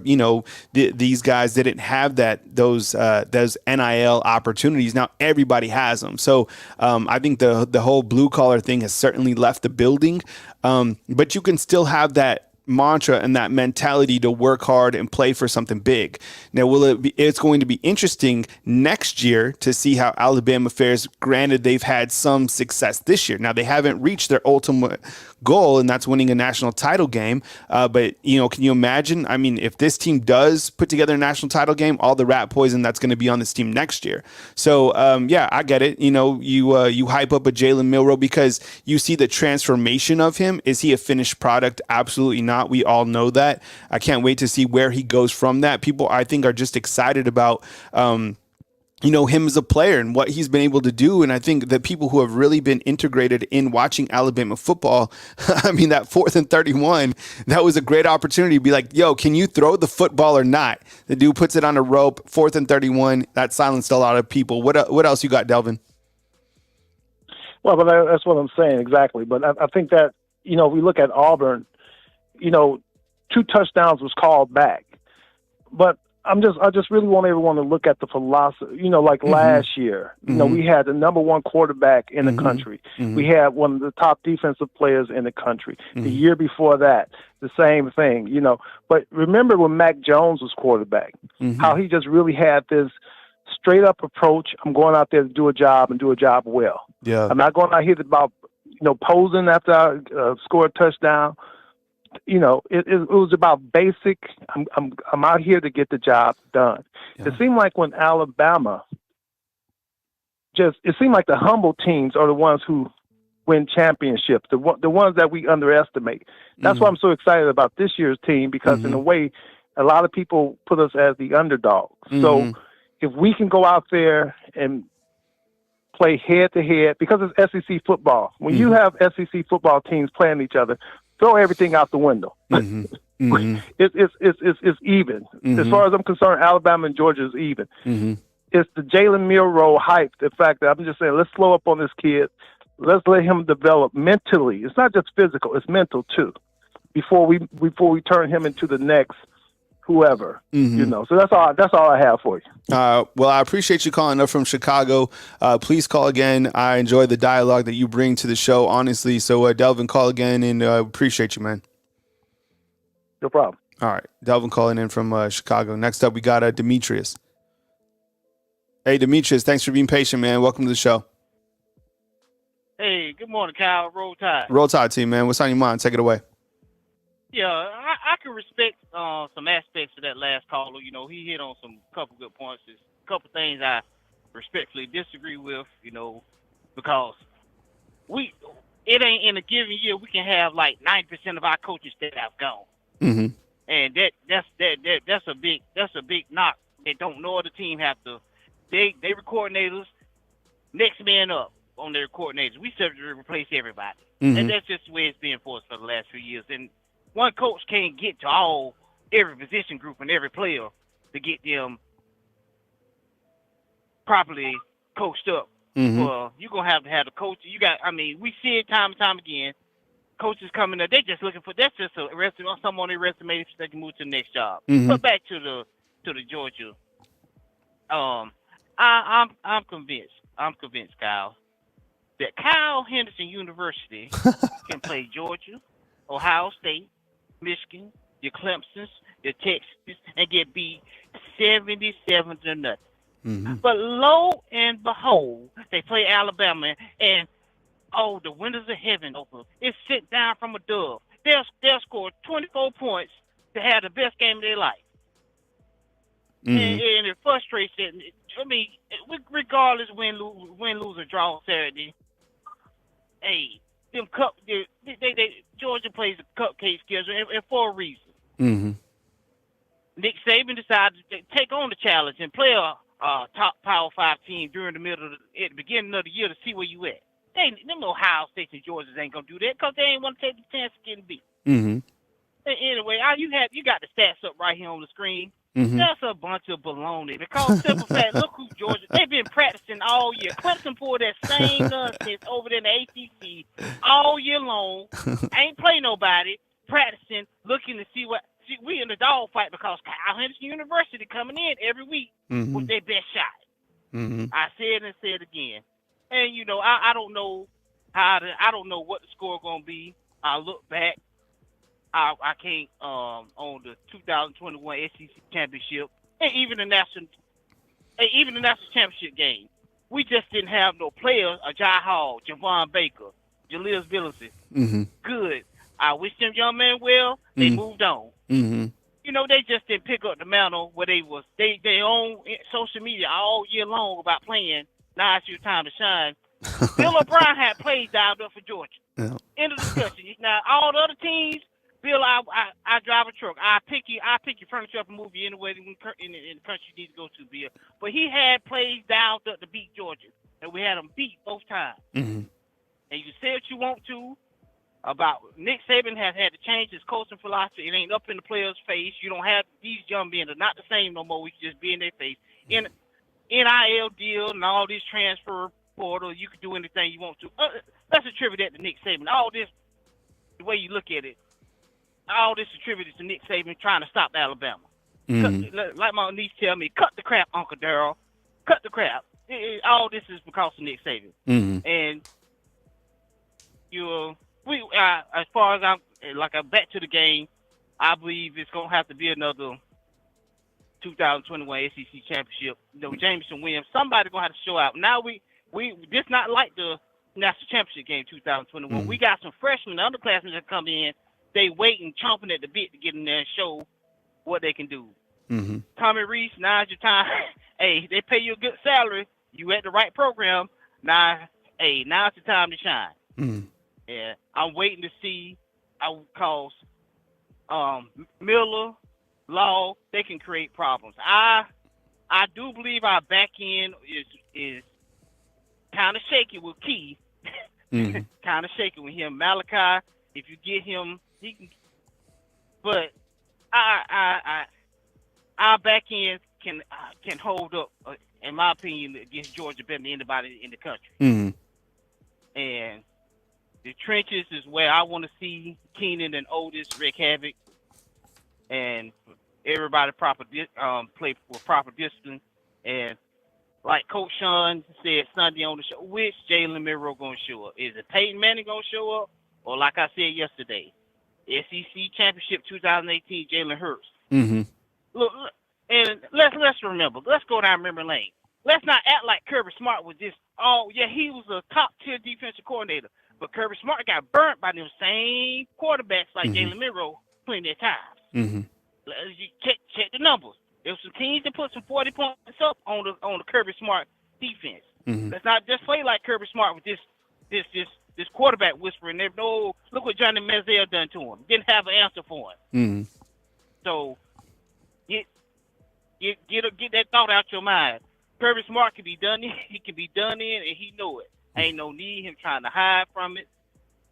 these guys didn't have those NIL opportunities. Now everybody has them. So I think the whole blue collar thing has certainly left the building, but you can still have that mantra and that mentality to work hard and play for something big. Now, it's going to be interesting next year to see how Alabama fares. Granted, they've had some success this year. Now, they haven't reached their ultimate goal, and that's winning a national title game. But, can you imagine? I mean, if this team does put together a national title game, all the rat poison that's going to be on this team next year. So, I get it. You hype up a Jalen Milroe because you see the transformation of him. Is he a finished product? Absolutely not. We all know that. I can't wait to see where he goes from that. People, I think, are just excited about him as a player and what he's been able to do. And I think that people who have really been integrated in watching Alabama football, I mean, that 4th and 31, that was a great opportunity to be like, yo, can you throw the football or not? The dude puts it on a rope, 4th and 31. That silenced a lot of people. What else you got, Delvin? Well, but that's what I'm saying, exactly. But I think that, if we look at Auburn, 2 touchdowns was called back. But I just really want everyone to look at the philosophy, last year, we had the number 1 quarterback in the country. We had one of the top defensive players in the country. The year before that, the same thing, But remember when Mac Jones was quarterback, how he just really had this straight up approach. I'm going out there to do a job and do a job well. Yeah. I'm not going out here about, posing after I score a touchdown. It was about basic. I'm out here to get the job done. Yeah. It seemed like when Alabama, it seemed like the humble teams are the ones who win championships. The ones that we underestimate. That's why I'm so excited about this year's team, because in a way, a lot of people put us as the underdog. So if we can go out there and play head to head, because it's SEC football. When you have SEC football teams playing each other, throw everything out the window. It's even. As far as I'm concerned, Alabama and Georgia is even. It's the Jalen Milroe hype. The fact that I'm just saying, let's slow up on this kid. Let's let him develop mentally. It's not just physical; it's mental too. Before we turn him into the next whoever, So that's all I have for you. Well, I appreciate you calling up from Chicago. Please call again. I enjoy the dialogue that you bring to the show, honestly. So, Delvin, call again, and appreciate you, man. No problem. All right. Delvin calling in from Chicago. Next up, we got Demetrius. Hey, Demetrius, thanks for being patient, man. Welcome to the show. Hey, good morning, Kyle. Roll Tide. Roll Tide, team, man. What's on your mind? Take it away. Yeah, I can respect some aspects of that last caller. He hit on some couple good points. There's a couple things I respectfully disagree with, because it ain't in a given year we can have like 90% of our coaching staff gone. And that's a big knock. They don't know the team have to. They were coordinators, next man up on their coordinators. We serve to replace everybody, and that's just the way it's been for us for the last few years. And one coach can't get to every position group and every player to get them properly coached up. Well, you're going to have the coach. We see it time and time again. Coaches coming up, they're just looking for, that's just someone on their resume so they can move to the next job. But back to the Georgia. I'm convinced, Kyle, that Kyle Henderson University can play Georgia, Ohio State, Michigan, your Clemsons, your Texas, and get beat 77-0. But lo and behold, they play Alabama, and the windows of heaven open. It's sent down from a dove. They'll score 24 points to have the best game of their life. And it frustrates them. Regardless win, lose, or draw Saturday, hey, them Georgia plays a cupcake schedule and for a reason. Mm-hmm. Nick Saban decided to take on the challenge and play a top Power 5 team during the at the beginning of the year to see where you at. Them Ohio State and Georgia's ain't gonna do that because they ain't want to take the chance of getting beat. Mm-hmm. Anyway, you got the stats up right here on the screen. Mm-hmm. That's a bunch of baloney. Because simple fact, look who Georgia. They've been practicing all year. Clemson pulled that same nonsense over there in the ACC all year long. Ain't play nobody. Practicing, looking to see what. We in the dog fight because Kyle Henderson University coming in every week with their best shot. Mm-hmm. I said and said again. And I don't know I don't know what the score gonna be. I look back. I can't on the 2021 SEC championship and even the national championship game. We just didn't have no players. Jai Hall, Javon Baker, Jaleel Billingsley. Mm-hmm. Good. I wish them young men well. They moved on. Mm-hmm. They just didn't pick up the mantle where they own social media all year long about playing. Now it's your time to shine. Bill O'Brien had plays dialed up for Georgia. Yeah. End of discussion. Now all the other teams, Bill, I drive a truck. I pick your furniture up and move you anywhere in the country you need to go to, Bill. But he had plays dialed up to beat Georgia, and we had them beat both times. Mm-hmm. And you say what you want to about Nick Saban has had to change his coaching philosophy. It ain't up in the players' face. You don't have these young men are not the same no more. We can just be in their face. In NIL deal and all this transfer portal, you can do anything you want to. Let's attribute that to Nick Saban. All this, the way you look at it, all this attributed to Nick Saban trying to stop Alabama. Like my niece tell me, cut the crap, Uncle Darryl. Cut the crap. All this is because of Nick Saban. Mm-hmm. And as far as I'm back to the game, I believe it's gonna have to be another 2021 SEC championship. Jameson Williams, somebody gonna have to show out. Now we this not like the national championship game 2021. We got some freshmen, underclassmen that come in. They waiting, chomping at the bit to get in there and show what they can do. Mm-hmm. Tommy Reese, now's your time. Hey, they pay you a good salary. You at the right program. Now's the time to shine. Mm-hmm. Yeah, I'm waiting to see. Cause Miller, Law, they can create problems. I do believe our back end is kind of shaky with Key. Mm-hmm. Kind of shaky with him. Malachi, if you get him, he can. But our back end can hold up, in my opinion, against Georgia better than anybody in the country. Mm-hmm. And the trenches is where I want to see Keenan and Otis, Rick Havoc, and everybody play with proper discipline. And like Coach Sean said Sunday on the show, which Jalen Milroe going to show up? Is it Peyton Manning going to show up? Or like I said yesterday, SEC Championship 2018, Jalen Hurts. Mm-hmm. Look, and let's remember. Let's go down memory lane. Let's not act like Kirby Smart was just, he was a top-tier defensive coordinator. But Kirby Smart got burnt by them same quarterbacks like Jalen Milroe plenty of times. Mm-hmm. You check the numbers. There were some teams that put some 40 points up on the Kirby Smart defense. Mm-hmm. Let's not just play like Kirby Smart with this quarterback whispering. No, look what Johnny Manziel done to him. Didn't have an answer for him. Mm-hmm. So get that thought out your mind. Kirby Smart can be done in. He can be done in, and he know it. Ain't no need him trying to hide from it.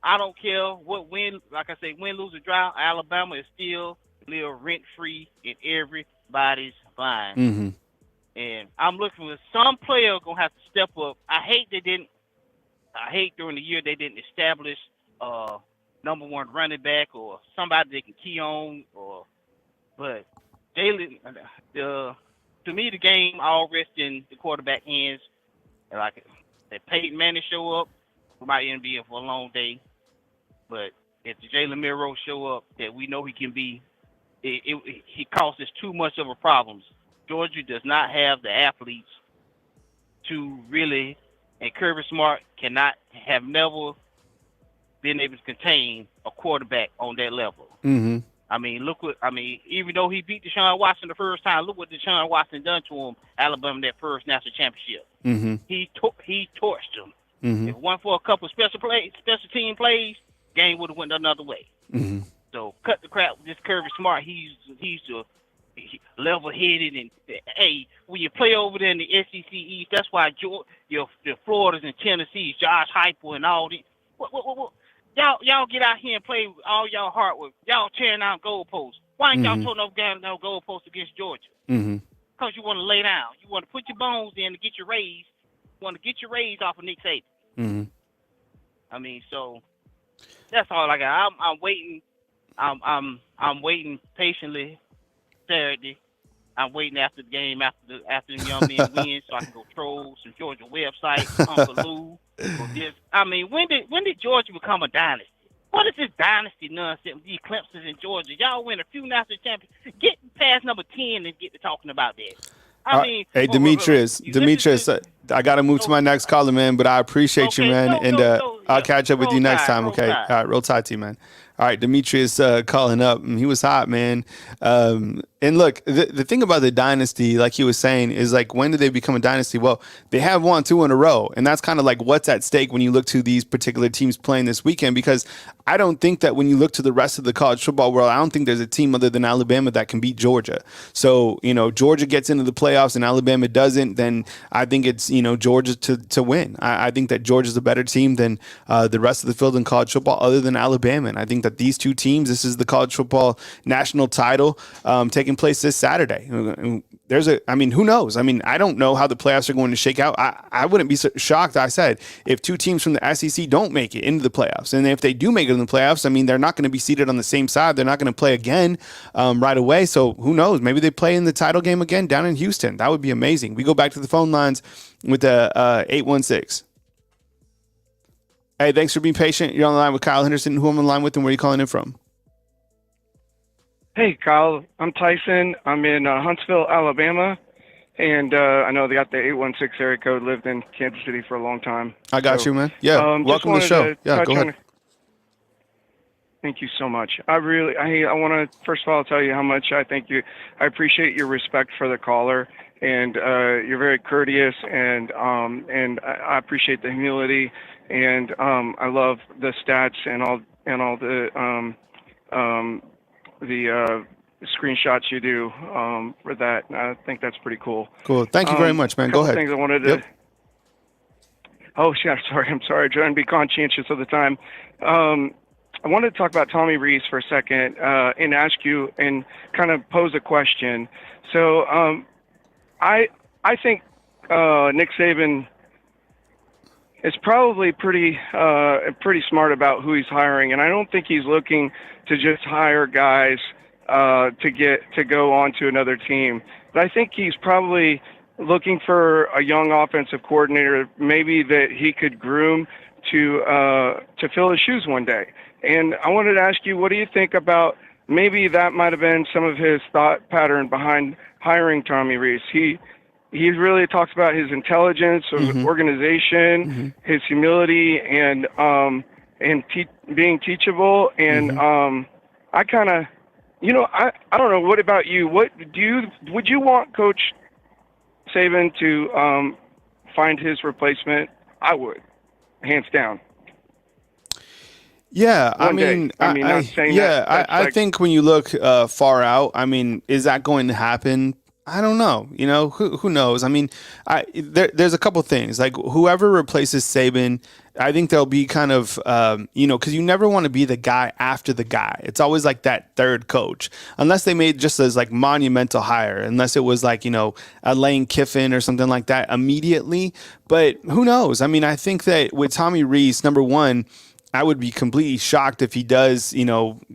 I don't care what win. Like I say, win, lose, or draw. Alabama is still live rent free in everybody's mind. Mm-hmm. And I'm looking for some player gonna have to step up. I hate during the year they didn't establish number one running back or somebody they can key on. But Jalen, to me, the game all rests in the quarterback hands. And like if Peyton Manning show up, we might even be in for a long day. But if the Jalen Milroe show up, that we know he can be, he causes too much of a problem. Georgia does not have the athletes to really, and Kirby Smart have never been able to contain a quarterback on that level. Mm-hmm. Even though he beat Deshaun Watson the first time, look what Deshaun Watson done to him, Alabama, that first national championship. Mm-hmm. He torched him. If it wasn't for a couple special team plays, game would have went another way. So cut the crap with this Kirby Smart. He's level-headed, and hey, when you play over there in the SEC East, that's why your Floridas and Tennessees, Josh Heupel and all these. What? Y'all get out here and play with all y'all heart with. Y'all tearing down goalposts. Why ain't y'all throwing no goalposts against Georgia? Because you want to lay down. You want to put your bones in to get your raise. You want to get your raise off of Nick Saban. I mean, so that's all I got. I'm waiting. I'm waiting patiently Saturday. I'm waiting after the game, after the young men win, so I can go troll some Georgia websites, Uncle Lou. Or this. I mean, when did Georgia become a dynasty? What is this dynasty nonsense with these Clemsons in Georgia? Y'all win a few national championships. Get past number 10 and get to talking about that. I mean, hey, Demetrius, I got to move to my next caller, man, but I appreciate you, man, I'll catch up with you next time, okay? All right, roll tide to you, man. All right, Demetrius calling up. He was hot, man. And look, the thing about the dynasty, like he was saying, is like, when did they become a dynasty? Well, they have won 2 in a row. And that's kind of like what's at stake when you look to these particular teams playing this weekend, because I don't think that when you look to the rest of the college football world, I don't think there's a team other than Alabama that can beat Georgia. So, Georgia gets into the playoffs and Alabama doesn't, then I think it's, Georgia to win. I think that Georgia's a better team than the rest of the field in college football other than Alabama. And I think that these two teams, this is the college football national title taking place this Saturday. Who knows? I don't know how the playoffs are going to shake out. I wouldn't be shocked, I said, if 2 teams from the SEC don't make it into the playoffs. And if they do make it in the playoffs, they're not going to be seated on the same side. They're not going to play again right away. So who knows? Maybe they play in the title game again down in Houston. That would be amazing. We go back to the phone lines with the 816. Hey, thanks for being patient. You're on the line with Kyle Henderson. Who I'm on the line with, and where are you calling in from? Hey, Kyle. I'm Tyson. I'm in Huntsville, Alabama. And I know they got the 816 area code, lived in Kansas City for a long time. I got you, man. Yeah, welcome to the show. Yeah, go ahead. Thank you so much. I want to, first of all, tell you how much I appreciate your respect for the caller. And you're very courteous, and I appreciate the humility. And I love the stats and all the screenshots you do for that. I think that's pretty cool. Cool. Thank you very much, man. Go ahead. Things I wanted to. Yep. Oh, yeah. I'm sorry. Trying to be conscientious of the time. I wanted to talk about Tommy Rees for a second and ask you and kind of pose a question. So I think Nick Saban is probably pretty smart about who he's hiring, and I don't think he's looking to just hire guys to go on to another team. But I think he's probably looking for a young offensive coordinator, maybe that he could groom to fill his shoes one day. And I wanted to ask you, what do you think about maybe that might have been some of his thought pattern behind hiring Tommy Rees? He really talks about his intelligence, his organization, his humility, and being teachable. And I kind of, I don't know. What about you? Would you want Coach Saban to find his replacement? I would, hands down. Yeah, I think when you look far out, is that going to happen? I don't know. Who knows? There's a couple things. Like, whoever replaces Saban, I think they'll be kind of, because you never want to be the guy after the guy. It's always like that third coach, unless they made just as like monumental hire, unless it was like, a Lane Kiffin or something like that immediately. But who knows? I think that with Tommy Rees, number one, I would be completely shocked if he does,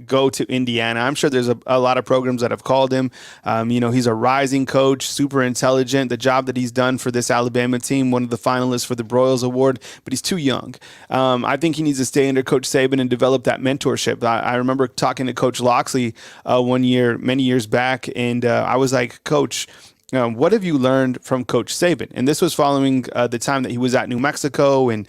go to Indiana. I'm sure there's a lot of programs that have called him. He's a rising coach, super intelligent. The job that he's done for this Alabama team, one of the finalists for the Broyles Award, but he's too young. I think he needs to stay under Coach Saban and develop that mentorship. I remember talking to Coach Loxley one year, many years back, and I was like, Coach, what have you learned from Coach Saban? And this was following the time that he was at New Mexico, and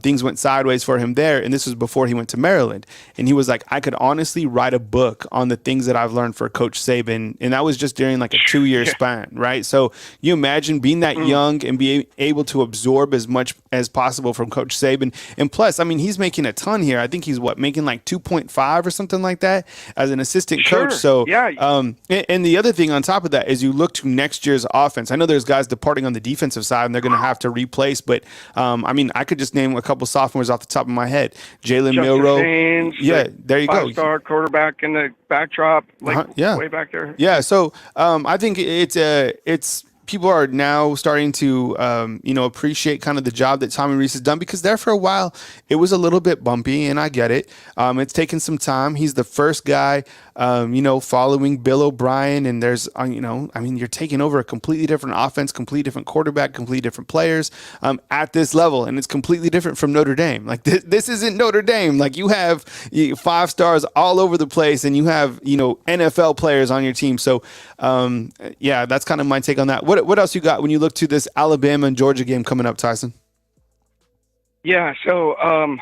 things went sideways for him there. And this was before he went to Maryland. And he was like, I could honestly write a book on the things that I've learned for Coach Saban. And that was just during like a 2-year span, right? So you imagine being that young and be able to absorb as much as possible from Coach Saban. And plus, I mean, he's making a ton here. I think he's making like 2.5 or something like that as an assistant coach. So, and the other thing on top of that is you look to next year's offense. I know there's guys departing on the defensive side and they're going to have to replace, but I mean, I could just name a couple sophomores off the top of my head. Jalen Milroe. Haynes, there you go. 5-star quarterback in the backdrop, way back there. Yeah. So I think it's people are now starting to, appreciate kind of the job that Tommy Rees has done, because there for a while it was a little bit bumpy, and I get it. It's taken some time. He's the first guy, following Bill O'Brien, and there's, you're taking over a completely different offense, completely different quarterback, completely different players at this level, and it's completely different from Notre Dame. Like this isn't Notre Dame. Like you have 5 stars all over the place, and you have NFL players on your team. So that's kind of my take on that. What else you got when you look to this Alabama and Georgia game coming up, Tyson? Yeah, so I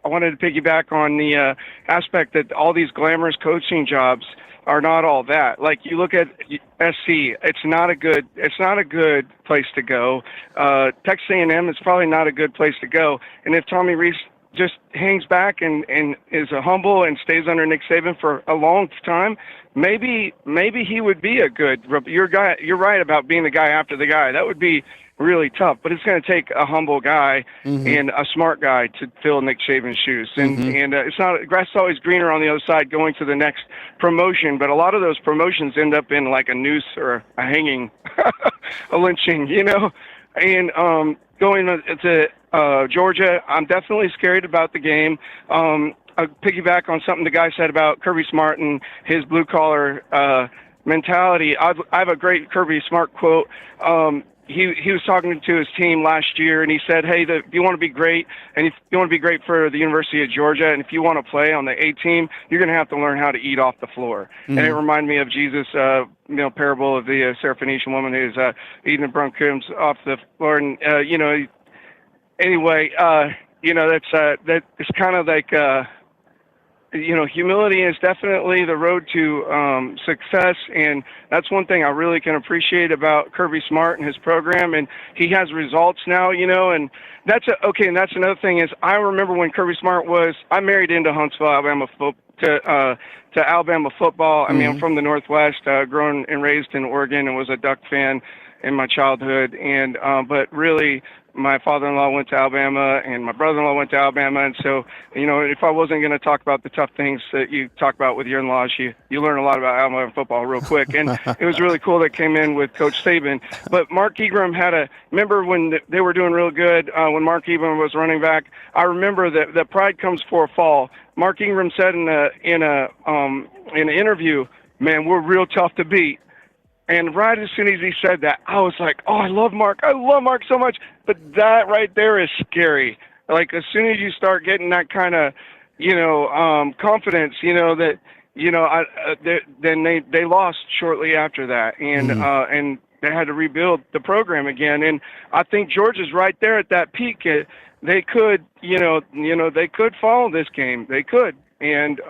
wanted to piggyback on the aspect that all these glamorous coaching jobs are not all that. Like you look at SC, it's not a good place to go. Texas A&M is probably not a good place to go. And if Tommy Rees just hangs back and is a humble and stays under Nick Saban for a long time, maybe he would be a good guy. You're right about being the guy after the guy. That would be really tough, but it's going to take a humble guy and a smart guy to fill Nick Saban's shoes. And it's not, grass is always greener on the other side going to the next promotion, but a lot of those promotions end up in like a noose or a hanging, a lynching, and going to Georgia, I'm definitely scared about the game. I'll piggyback on something the guy said about Kirby Smart and his blue-collar mentality. I have a great Kirby Smart quote. He was talking to his team last year, and he said, hey, if you want to be great, and if you want to be great for the University of Georgia, and if you want to play on the A team, you're going to have to learn how to eat off the floor. And it reminded me of Jesus' parable of the Syrophoenician woman who's eating the breadcrumbs off the floor. And, anyway, it's kind of like, humility is definitely the road to success, and that's one thing I really can appreciate about Kirby Smart and his program. And he has results now, and that's and that's another thing is I remember when Kirby Smart I married into Huntsville, Alabama to Alabama football. I mean, I'm from the Northwest, grown and raised in Oregon, and was a Duck fan in my childhood. And but really, my father-in-law went to Alabama, and my brother-in-law went to Alabama. And so, if I wasn't going to talk about the tough things that you talk about with your in-laws, you learn a lot about Alabama football real quick. And it was really cool that came in with Coach Saban. But Mark Ingram remember when they were doing real good, when Mark Ingram was running back, I remember that pride comes for a fall. Mark Ingram said in an interview, man, we're real tough to beat. And right as soon as he said that, I was like, oh, I love Mark so much. But that right there is scary. Like as soon as you start getting that kind of, confidence, then they lost shortly after that. And they had to rebuild the program again. And I think Georgia's right there at that peak. They could, they could follow this game. They could. And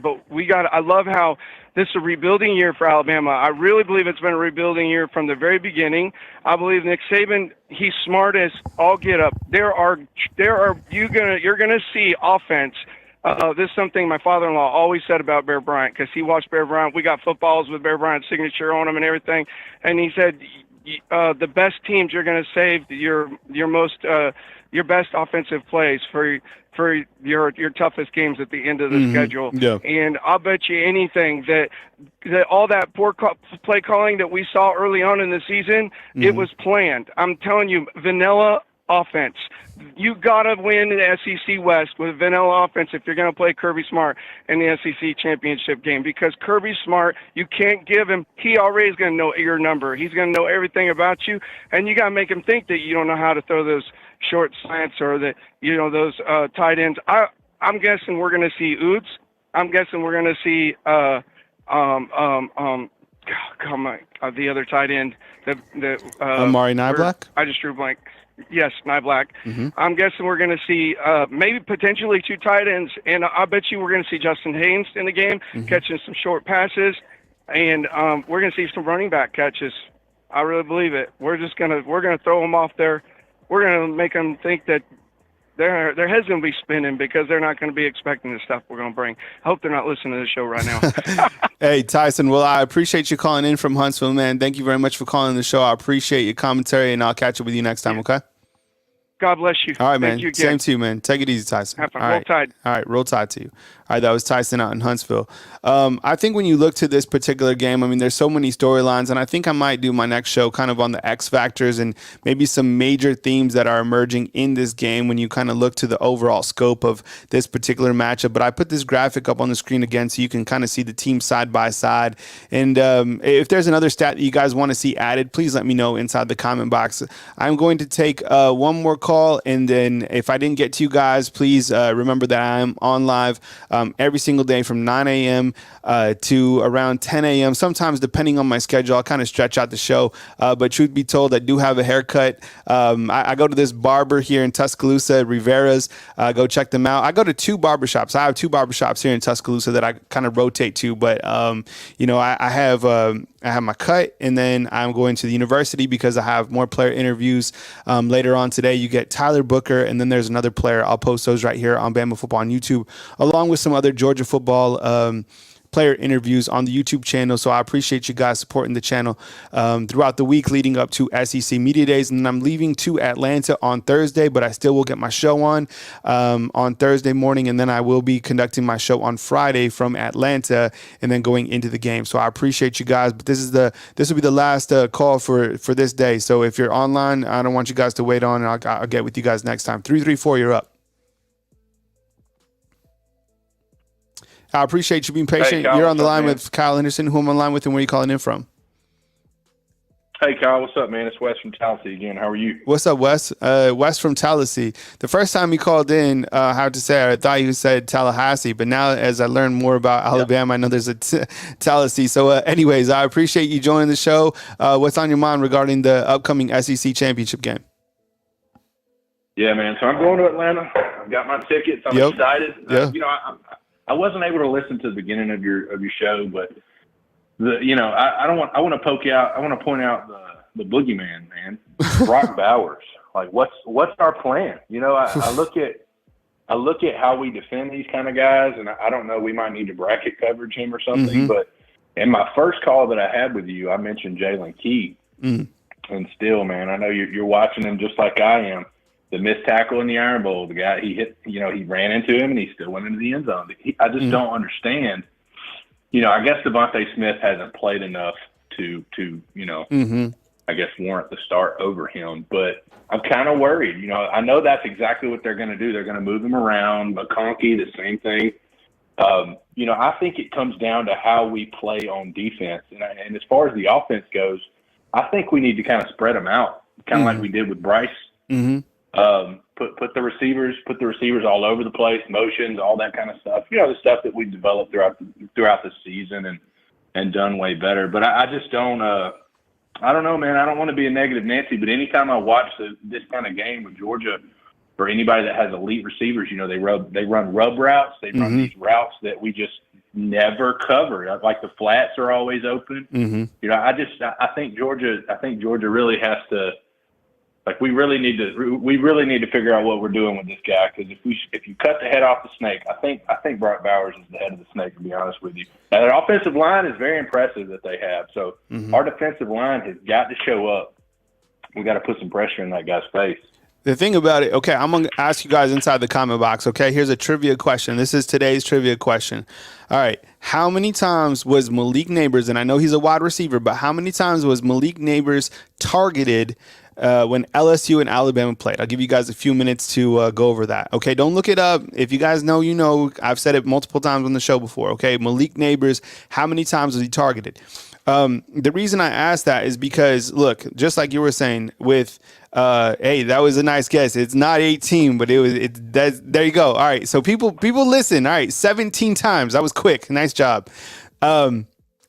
but I love how this is a rebuilding year for Alabama. I really believe it's been a rebuilding year from the very beginning. I believe Nick Saban, he's smart as all get up. You're gonna see offense. This is something my father-in-law always said about Bear Bryant, because he watched Bear Bryant. We got footballs with Bear Bryant's signature on them and everything. And he said, the best teams you're going to save your best offensive plays for your toughest games at the end of the schedule. Yeah. And I'll bet you anything that all that poor play calling that we saw early on in the season, it was planned. I'm telling you, vanilla offense. You got to win the SEC West with vanilla offense if you're going to play Kirby Smart in the SEC championship game, because Kirby Smart, you can't give him, he already is going to know your number. He's going to know everything about you, and you got to make him think that you don't know how to throw those short slants or those tight ends. I'm guessing we're going to see Oots. I'm guessing we're going to see the other tight end, Amari Nyblack? I just drew a blank. Yes, Nyblack. Mm-hmm. I'm guessing we're going to see maybe potentially 2 tight ends, and I bet you we're going to see Justin Haynes in the game catching some short passes, and we're going to see some running back catches. I really believe it. We're gonna throw them off there. We're going to make them think that their head's going to be spinning because they're not going to be expecting the stuff we're going to bring. I hope they're not listening to the show right now. Hey, Tyson, well, I appreciate you calling in from Huntsville, man. Thank you very much for calling the show. I appreciate your commentary, and I'll catch up with you next time, okay? God bless you. All right, man. Thank you again. Same to you, man. Take it easy, Tyson. Have fun. All Roll right. Tide. All right, roll Tide to you. All right, that was Tyson out in Huntsville. I think when you look to this particular game, I mean, there's so many storylines, and I think I might do my next show kind of on the X factors and maybe some major themes that are emerging in this game when you kind of look to the overall scope of this particular matchup. But I put this graphic up on the screen again so you can kind of see the team side by side. And if there's another stat that you guys want to see added, please let me know inside the comment box. I'm going to take one more call, and then if I didn't get to you guys, please remember that I'm on live every single day from 9 a.m. To around 10 a.m. Sometimes, depending on my schedule, I'll kind of stretch out the show. But truth be told, I do have a haircut. I go to this barber here in Tuscaloosa, Rivera's. Go check them out. I go to 2 barbershops. I have 2 barbershops here in Tuscaloosa that I kind of rotate to. But, I have my cut, and then I'm going to the university because I have more player interviews later on today. You get Tyler Booker, and then there's another player. I'll post those right here on Bama Football on YouTube, along with some other Georgia football player interviews on the YouTube channel. So I appreciate you guys supporting the channel throughout the week leading up to SEC Media Days. And then I'm leaving to Atlanta on Thursday, but I still will get my show on Thursday morning. And then I will be conducting my show on Friday from Atlanta and then going into the game. So I appreciate you guys. But this will be the last call for this day. So if you're online, I don't want you guys to wait on, and I'll get with you guys next time. 334, you're up. I appreciate you being patient. Hey, Kyle, you're on the what's up, line man? with Kyle Henderson, who I'm on line with, and where are you calling in from? Hey, Kyle, what's up, man? It's Wes from Tallahassee again. How are you? What's up, Wes? Wes from Tallahassee. The first time he called in, I have to say, I thought you said Tallahassee, but now as I learn more about Alabama, I know there's a Tallahassee. So anyways, I appreciate you joining the show. What's on your mind regarding the upcoming SEC championship game? Yeah, man. So I'm going to Atlanta. I've got my tickets. I'm excited. Yeah. I wasn't able to listen to the beginning of your show, but I want to poke out. I want to point out the boogeyman, man, Brock Bowers. Like, what's our plan? I look at how we defend these kind of guys, and I don't know. We might need to bracket coverage him or something. Mm-hmm. But in my first call that I had with you, I mentioned Jalen Key, and still, man, I know you're watching him just like I am. The missed tackle in the Iron Bowl, the guy he hit, he ran into him and he still went into the end zone. I just don't understand. I guess Devontae Smith hasn't played enough to I guess warrant the start over him. But I'm kind of worried. I know that's exactly what they're going to do. They're going to move him around. McConkey, the same thing. I think it comes down to how we play on defense. And as far as the offense goes, I think we need to kind of spread them out, kind of like we did with Bryce. Mm-hmm. Put the receivers all over the place, motions, all that kind of stuff. The stuff that we developed throughout the season and done way better. But I just don't. I don't know, man. I don't want to be a negative Nancy, but anytime I watch this kind of game with Georgia, for anybody that has elite receivers, they run rub routes. They run these routes that we just never cover. Like the flats are always open. Mm-hmm. I think Georgia really has to. Like we really need to figure out what we're doing with this guy, because if you cut the head off the snake, I think Brock Bowers is the head of the snake, to be honest with you. Now, their offensive line is very impressive that they have. So our defensive line has got to show up. We got to put some pressure in that guy's face. The thing about it, okay, I'm going to ask you guys inside the comment box, okay? Here's a trivia question. This is today's trivia question. All right, how many times was Malik Neighbors, and I know he's a wide receiver, but how many times was Malik Neighbors targeted when LSU and Alabama played? I'll give you guys a few minutes to go over that. Okay, don't look it up. If you guys know, you know. I've said it multiple times on the show before. Okay, Malik Neighbors, how many times was he targeted? The reason I asked that is because, look, just like you were saying with, hey, that was a nice guess. It's not 18, but there you go. All right, so people listen. All right, 17 times. That was quick. Nice job.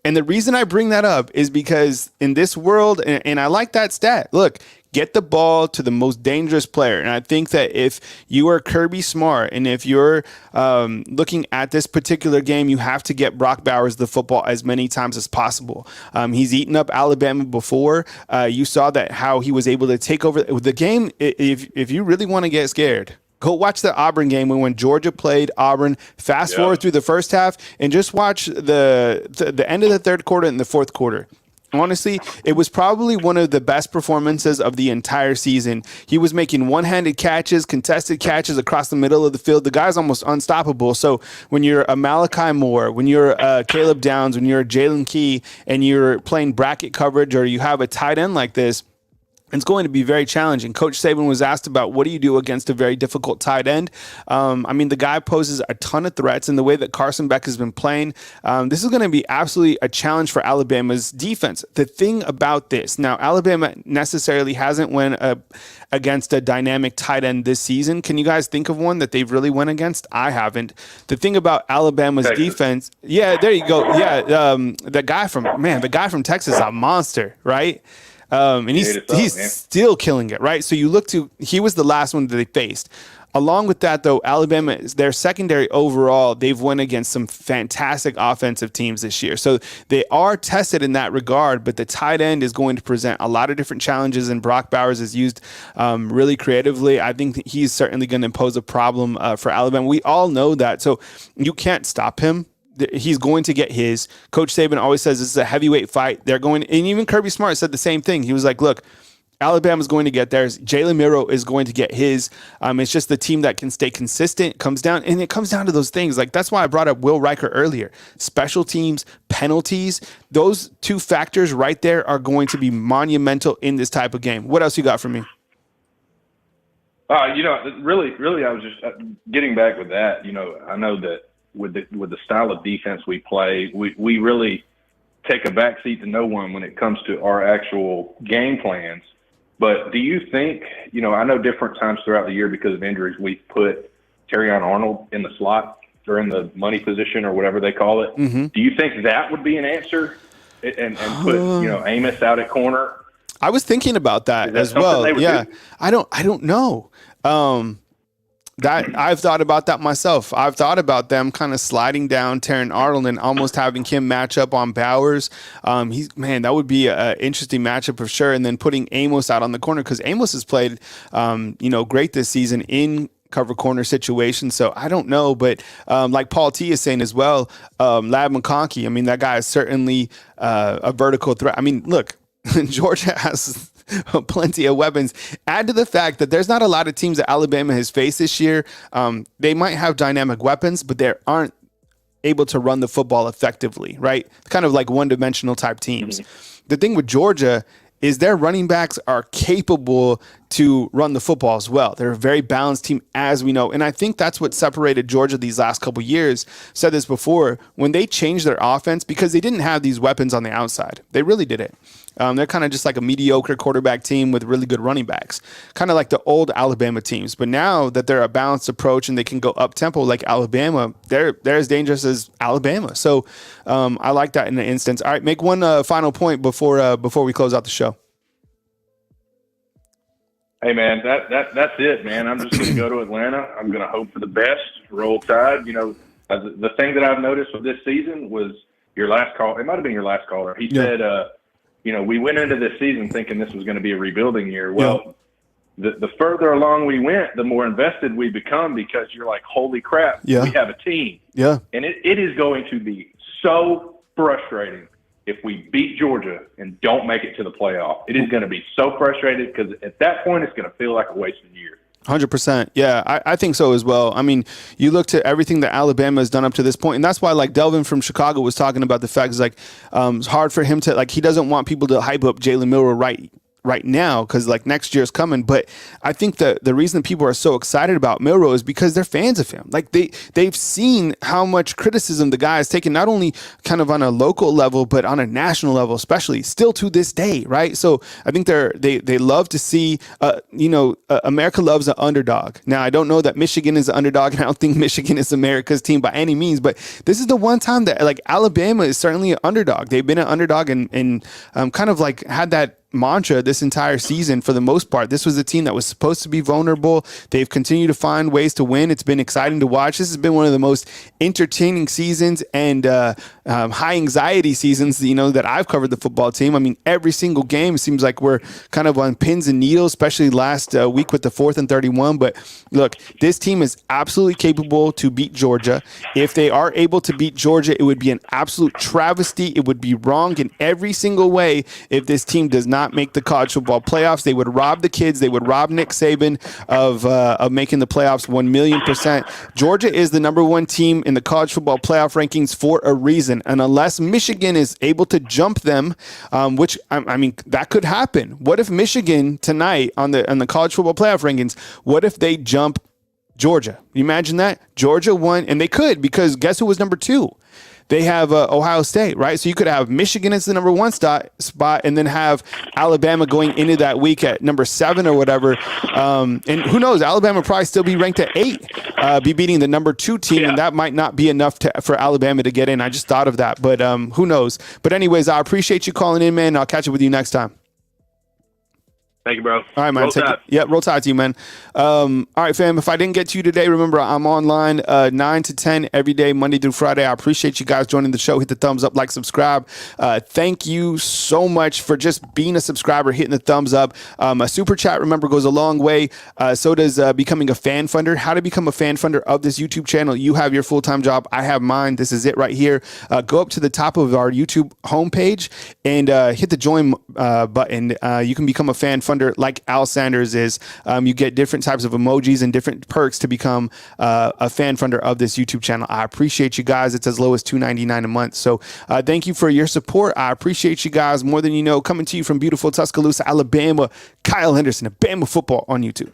And the reason I bring that up is because in this world, and I like that stat, look, get the ball to the most dangerous player. And I think that if you are Kirby Smart and if you're looking at this particular game, you have to get Brock Bowers the football as many times as possible. He's eaten up Alabama before. You saw that how he was able to take over the game. If you really want to get scared, go watch the Auburn game when Georgia played Auburn. Fast forward through the first half and just watch the end of the third quarter and the fourth quarter. Honestly, it was probably one of the best performances of the entire season. He was making one-handed catches, contested catches across the middle of the field. The guy's almost unstoppable. So when you're a Malachi Moore, when you're a Caleb Downs, when you're a Jalen Key, and you're playing bracket coverage or you have a tight end like this, it's going to be very challenging. Coach Saban was asked about what do you do against a very difficult tight end. The guy poses a ton of threats, and the way that Carson Beck has been playing, this is going to be absolutely a challenge for Alabama's defense. The thing about this, now Alabama necessarily hasn't went against a dynamic tight end this season. Can you guys think of one that they've really went against? I haven't. The thing about Alabama's defense, there you go. The guy from Texas is a monster, right? And he's still killing it, right? So you look to, he was the last one that they faced. Along with that, though, Alabama, their secondary overall, they've won against some fantastic offensive teams this year. So they are tested in that regard, but the tight end is going to present a lot of different challenges, and Brock Bowers is used really creatively. I think that he's certainly going to pose a problem for Alabama. We all know that. So you can't stop him. He's going to get his. Coach Saban always says this is a heavyweight fight. They're going, and even Kirby Smart said the same thing. He was like, look, Alabama's going to get theirs. Jalen Miro is going to get his. It's just the team that can stay consistent. It comes down to those things. Like, that's why I brought up Will Riker earlier. Special teams, penalties, those two factors right there are going to be monumental in this type of game. What else you got for me? Really, I was just getting back with that. I know that with the style of defense we play, we really take a backseat to no one when it comes to our actual game plans. But do you think, I know different times throughout the year because of injuries, we've put Terrion Arnold in the slot or in the money position or whatever they call it. Mm-hmm. Do you think that would be an answer and put, Amos out at corner? I was thinking about that as well. Yeah. Do? I don't know. That I've thought about that myself. I've thought about them kind of sliding down Terrion Arnold and almost having him match up on Bowers. That would be an interesting matchup for sure. And then putting Amos out on the corner because Amos has played, great this season in cover corner situations. So I don't know, but like Paul T is saying as well, Lab McConkey, that guy is certainly a vertical threat. Look, Georgia has plenty of weapons. Add to the fact that there's not a lot of teams that Alabama has faced this year. They might have dynamic weapons, but they aren't able to run the football effectively, right? Kind of like one-dimensional type teams. Mm-hmm. The thing with Georgia is their running backs are capable to run the football as well. They're a very balanced team, as we know. And I think that's what separated Georgia these last couple of years. Said this before, when they changed their offense, because they didn't have these weapons on the outside. They really didn't. They're kind of just like a mediocre quarterback team with really good running backs, kind of like the old Alabama teams. But now that they're a balanced approach and they can go up-tempo like Alabama, they're as dangerous as Alabama. So I like that in an instance. All right, make one final point before we close out the show. Hey, man, that's it, man. I'm just going to go to Atlanta. I'm going to hope for the best, roll tide. The thing that I've noticed with this season was your last call. It might have been your last caller. He said, we went into this season thinking this was going to be a rebuilding year. Well, the further along we went, the more invested we become because you're like, holy crap, we have a team. Yeah. And it is going to be so frustrating if we beat Georgia and don't make it to the playoff. It is going to be so frustrating because at that point it's going to feel like a wasted year. 100%. Yeah, I think so as well. You look to everything that Alabama has done up to this point, and that's why, like, Delvin from Chicago was talking about the fact it's hard for him to, he doesn't want people to hype up Jalen Milroe right now because like next year's coming. But I think the reason that people are so excited about Milroe is because they're fans of him. Like they've seen how much criticism the guy has taken, not only kind of on a local level, but on a national level, especially still to this day. Right. So I think they love to see, America loves an underdog. Now, I don't know that Michigan is an underdog, and I don't think Michigan is America's team by any means, but this is the one time that like Alabama is certainly an underdog. They've been an underdog and kind of like had that mantra this entire season for the most part. This was a team that was supposed to be vulnerable. They've continued to find ways to win. It's been exciting to watch. This has been one of the most entertaining seasons and high anxiety seasons, that I've covered the football team. I mean, every single game, it seems like we're kind of on pins and needles, especially last week with the 4th and 31. But look, this team is absolutely capable to beat Georgia. If they are able to beat Georgia, it would be an absolute travesty. It would be wrong in every single way if this team does not make the college football playoffs. They would rob the kids. They would rob Nick Saban of making the playoffs 1,000,000%. Georgia is the number 1 team in the college football playoff rankings for a reason. And unless Michigan is able to jump them, which I mean, that could happen. What if Michigan tonight on the college football playoff rankings, what if they jump Georgia? You imagine that? Georgia won, and they could, because guess who was number 2? They have Ohio State, right? So you could have Michigan as the number 1 spot and then have Alabama going into that week at number 7 or whatever. And who knows? Alabama probably still be ranked at 8, be beating the number 2 team, and that might not be enough for Alabama to get in. I just thought of that, but who knows? But anyways, I appreciate you calling in, man. I'll catch up with you next time. Thank you, bro. All right, man. Roll Tide. Yeah, roll tide to you, man. All right, fam. If I didn't get to you today, remember I'm online 9 to 10 every day, Monday through Friday. I appreciate you guys joining the show. Hit the thumbs up, like, subscribe. Thank you so much for just being a subscriber, hitting the thumbs up. A super chat, remember, goes a long way. So does becoming a fan funder. How to become a fan funder of this YouTube channel. You have your full-time job. I have mine. This is it right here. Go up to the top of our YouTube homepage and hit the join button. You can become a fan funder like Al Sanders is. You get different types of emojis and different perks to become a fan funder of this YouTube channel. I appreciate you guys. It's as low as $2.99 a month. So thank you for your support. I appreciate you guys more than you know. Coming to you from beautiful Tuscaloosa, Alabama, Kyle Henderson of Bama Football on YouTube.